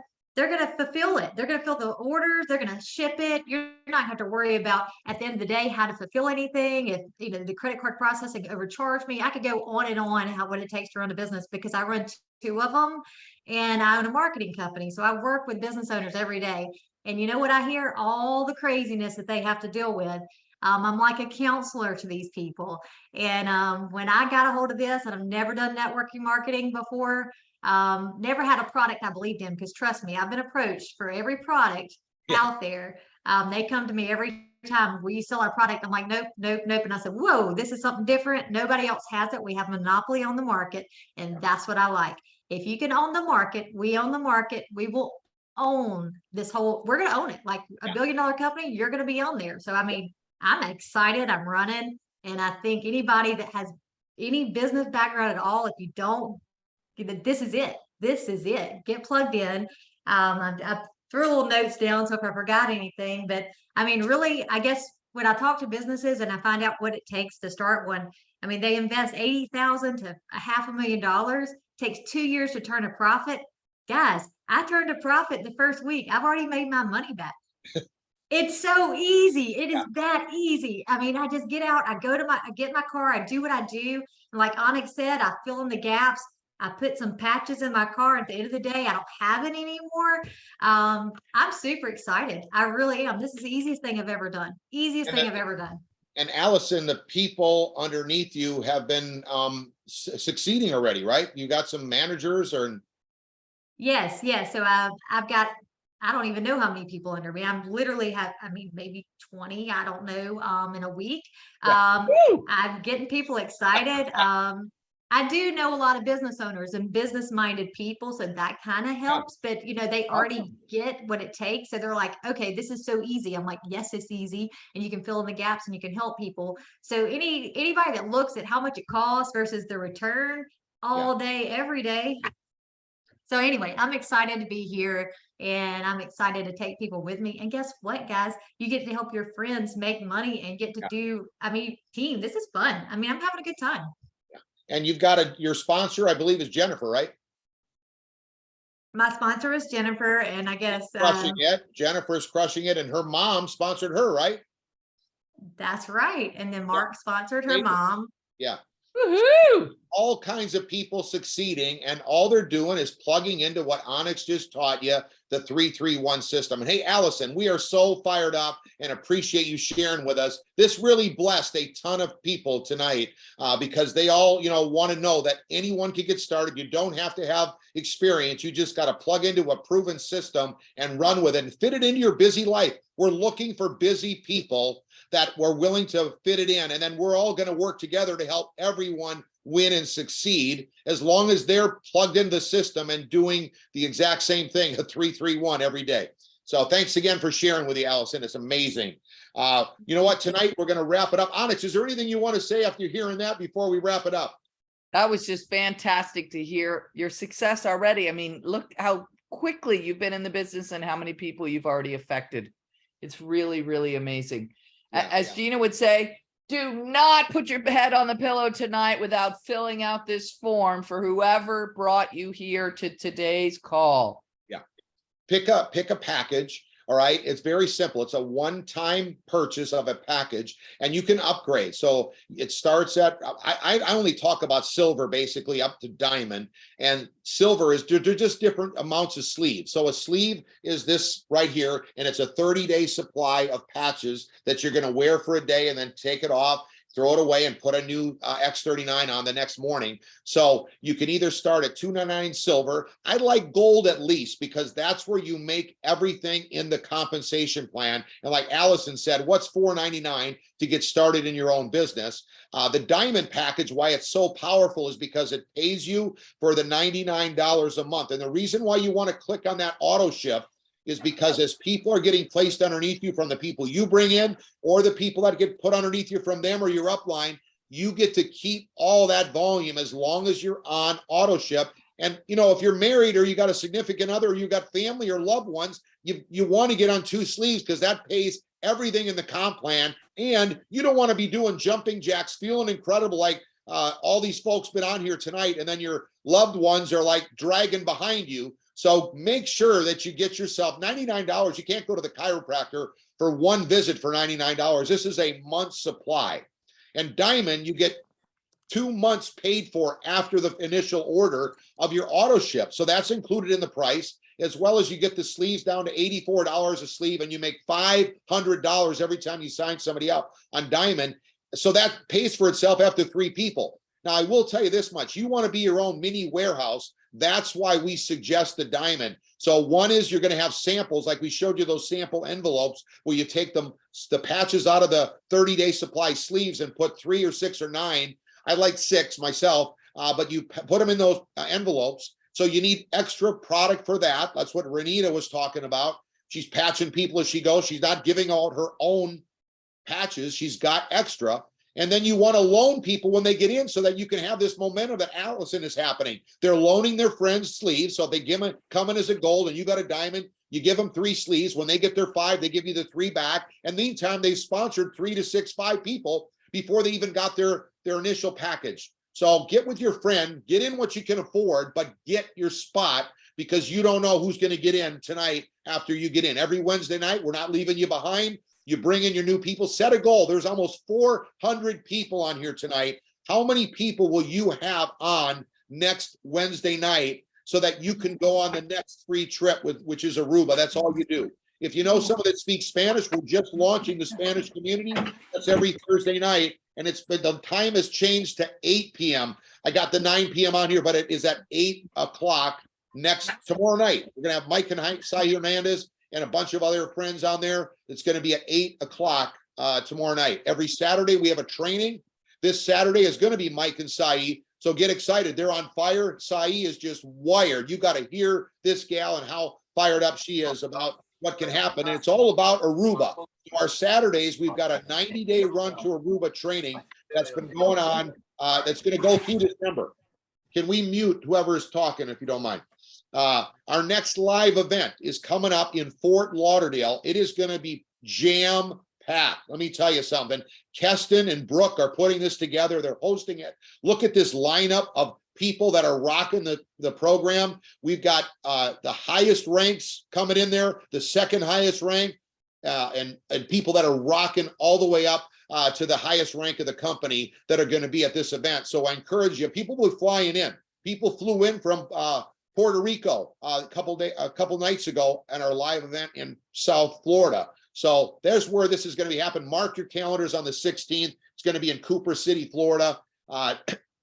fulfill it. They're gonna fill the orders. They're gonna ship it. You're not gonna have to worry about at the end of the day how to fulfill anything. If the credit card processing overcharged me, I could go on and on what it takes to run a business because I run 2 of them, and I own a marketing company. So I work with business owners every day, and you know what I hear? All the craziness that they have to deal with. I'm like a counselor to these people. And when I got a hold of this, and I've never done networking marketing before, never had a product I believed in, because trust me, I've been approached for every product out there. They come to me every time, will you sell our product? I'm like, nope, nope, nope. And I said, whoa, this is something different. Nobody else has it. We have a monopoly on the market. And that's what I like. If you can own the market, we own the market, we will own this whole, we're going to own it. Like a $1 billion company, you're going to be on there. So, I mean, I'm excited, I'm running. And I think anybody that has any business background at all, if you don't, this is it. This is it. Get plugged in. I threw little notes down, so if I forgot anything, but I mean, really, I guess when I talk to businesses and I find out what it takes to start one, I mean, they invest $80,000 to $500,000. Takes 2 years to turn a profit. Guys, I turned a profit the first week. I've already made my money back. It's so easy. It is that easy. I mean, I just get out, I get my car, I do what I do. And like Onyx said, I fill in the gaps. I put some patches in my car. At the end of the day, I don't have it anymore. I'm super excited. I really am. This is the easiest thing I've ever done. Easiest thing I've ever done. And Allison, the people underneath you have been succeeding already, right? You got some managers or? Yes. So I've got, I don't even know how many people under me. I'm literally maybe 20, I don't know, in a week. I'm getting people excited. I do know a lot of business owners and business-minded people, so that kind of helps. But they already get what it takes, so they're like, "Okay, this is so easy." I'm like, "Yes, it's easy, and you can fill in the gaps and you can help people." So anybody that looks at how much it costs versus the return all day, every day. So anyway, I'm excited to be here, and I'm excited to take people with me. And guess what, guys? You get to help your friends make money and get to do. I mean, team, this is fun. I mean, I'm having a good time. And you've got your sponsor, I believe, is Jennifer, right? My sponsor is Jennifer, and I guess Crushing it. Jennifer's crushing it, and her mom sponsored her, right? That's right. And then Mark sponsored her mom. Yeah. Woohoo! All kinds of people succeeding, and all they're doing is plugging into what Onyx just taught you, the 331 system. And hey, Allison, we are so fired up and appreciate you sharing with us. This really blessed a ton of people tonight because they all, want to know that anyone can get started. You don't have to have experience. You just got to plug into a proven system and run with it and fit it into your busy life. We're looking for busy people that were willing to fit it in. And then we're all going to work together to help everyone win and succeed as long as they're plugged into the system and doing the exact same thing, a 331 every day. So thanks again for sharing with you, Allison. It's amazing. You know what? Tonight, we're going to wrap it up. Onyx, is there anything you want to say after hearing that before we wrap it up? That was just fantastic to hear your success already. I mean, look how quickly you've been in the business and how many people you've already affected. It's really, really amazing. As Gina would say, do not put your head on the pillow tonight without filling out this form for whoever brought you here to today's call. Yeah. Pick a package. All right, it's very simple. It's a one-time purchase of a package, and you can upgrade. So it starts at, I only talk about silver basically up to diamond, and silver is, they're just different amounts of sleeves. So a sleeve is this right here, and it's a 30-day supply of patches that you're going to wear for a day and then take it off, throw it away, and put a new X39 on the next morning. So you can either start at $299 silver. I like gold at least, because that's where you make everything in the compensation plan. And like Allison said, what's $499 to get started in your own business? The diamond package, why it's so powerful, is because it pays you for the $99 a month. And the reason why you want to click on that auto ship is because as people are getting placed underneath you from the people you bring in, or the people that get put underneath you from them or your upline, you get to keep all that volume as long as you're on auto ship. And you know, if you're married or you got a significant other, or you got family or loved ones, you want to get on 2 sleeves, because that pays everything in the comp plan. And you don't want to be doing jumping jacks, feeling incredible like all these folks been on here tonight, and then your loved ones are like dragging behind you. So make sure that you get yourself $99. You can't go to the chiropractor for one visit for $99. This is a month's supply. And diamond, you get 2 months paid for after the initial order of your auto ship. So that's included in the price, as well as you get the sleeves down to $84 a sleeve, and you make $500 every time you sign somebody up on diamond. So that pays for itself after 3 people. Now, I will tell you this much. You want to be your own mini warehouse. That's why we suggest the diamond. So one is you're going to have samples, like we showed you those sample envelopes where you take the patches out of the 30-day supply sleeves and put 3 or 6 or 9. I like 6 myself, but you put them in those envelopes. So you need extra product for that. That's what Renita was talking about. She's patching people as she goes. She's not giving out her own patches. She's got extra. And then you want to loan people when they get in, so that you can have this momentum that Allison is happening. They're loaning their friends sleeves. So if they give them, come in as a gold and you got a diamond, you give them 3 sleeves. When they get their 5, they give you the 3 back. And meantime, they've sponsored 3 to 6, 5 people before they even got their initial package. So get with your friend, get in what you can afford, but get your spot, because you don't know who's going to get in tonight after you get in. Every Wednesday night, we're not leaving you behind. You bring in your new people, set a goal. There's almost 400 people on here tonight. How many people will you have on next Wednesday night so that you can go on the next free trip, which is Aruba? That's all you do. If you know someone that speaks Spanish, we're just launching the Spanish community. That's every Thursday night. And the time has changed to 8 p.m. I got the 9 p.m. on here, but it is at 8 o'clock tomorrow night. We're going to have Mike and Sai Hernandez and a bunch of other friends on there. It's going to be at 8 o'clock tomorrow night. Every Saturday, we have a training. This Saturday is going to be Mike and Sai. So get excited. They're on fire. Sai is just wired. You got to hear this gal and how fired up she is about what can happen. And it's all about Aruba. So our Saturdays, we've got a 90-day run to Aruba training that's been going on. That's going to go through December. Can we mute whoever is talking, if you don't mind? Our next live event is coming up in Fort Lauderdale. It is going to be jam-packed. Let me tell you something. Keston and Brooke are putting this together. They're hosting it. Look at this lineup of people that are rocking the program. We've got the highest ranks coming in there, the second highest rank, and people that are rocking all the way up to the highest rank of the company that are going to be at this event. So I encourage you. People were flying in. People flew in from Puerto Rico a couple nights ago at our live event in South Florida. So there's where this is going to be happening. Mark your calendars on the 16th. It's going to be in Cooper City, Florida.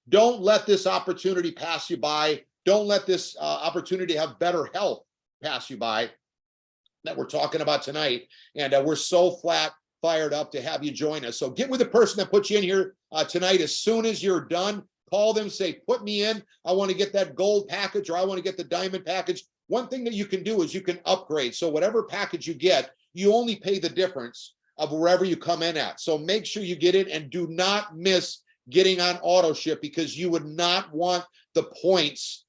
Don't let this opportunity pass you by. Don't let this opportunity to have better health pass you by that we're talking about tonight. And we're so fired up to have you join us. So get with the person that put you in here tonight as soon as you're done. Call them, say, put me in. I want to get that gold package, or I want to get the diamond package. One thing that you can do is you can upgrade. So whatever package you get, you only pay the difference of wherever you come in at. So make sure you get in, and do not miss getting on auto ship, because you would not want the points.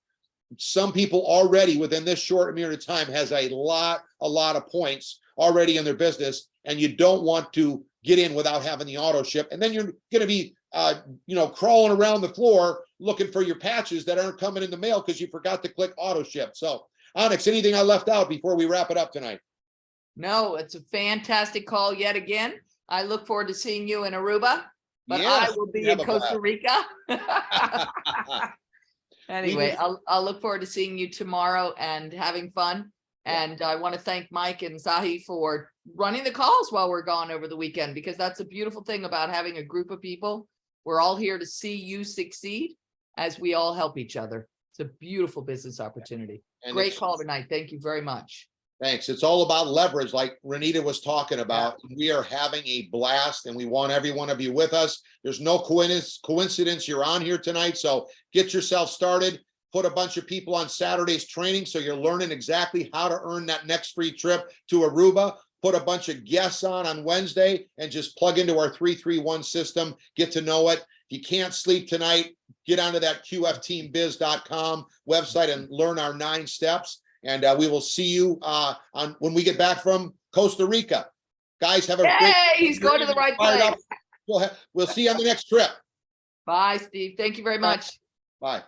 Some people already within this short period of time has a lot of points already in their business, and you don't want to get in without having the auto ship. And then you're going to be crawling around the floor looking for your patches that aren't coming in the mail because you forgot to click auto ship. So Onyx, anything I left out before we wrap it up tonight? No, it's a fantastic call yet again. I look forward to seeing you in Aruba, but I Yes, will be have in a blast. Costa Rica. Anyway, need- I'll look forward to seeing you tomorrow and having fun. Yeah. And I want to thank Mike and Zahi for running the calls while we're gone over the weekend, because that's a beautiful thing about having a group of people. We're all here to see you succeed as we all help each other. It's a beautiful business opportunity. And Great it's- call tonight. Thank you very much. Thanks. It's all about leverage, like Renita was talking about. We are having a blast and we want every one of you with us. There's no coincidence you're on here tonight. So get yourself started. Put a bunch of people on Saturday's training so you're learning exactly how to earn that next free trip to Aruba. Put a bunch of guests on Wednesday and just plug into our 331 system. Get to know it. If you can't sleep tonight, get onto that qfteambiz.com website and learn our 9 steps. And we will see you when we get back from Costa Rica. Guys, have a great. Hey, he's going to the right Fired place. up. We'll see you on the next trip. Bye, Steve. Thank you very much. Bye.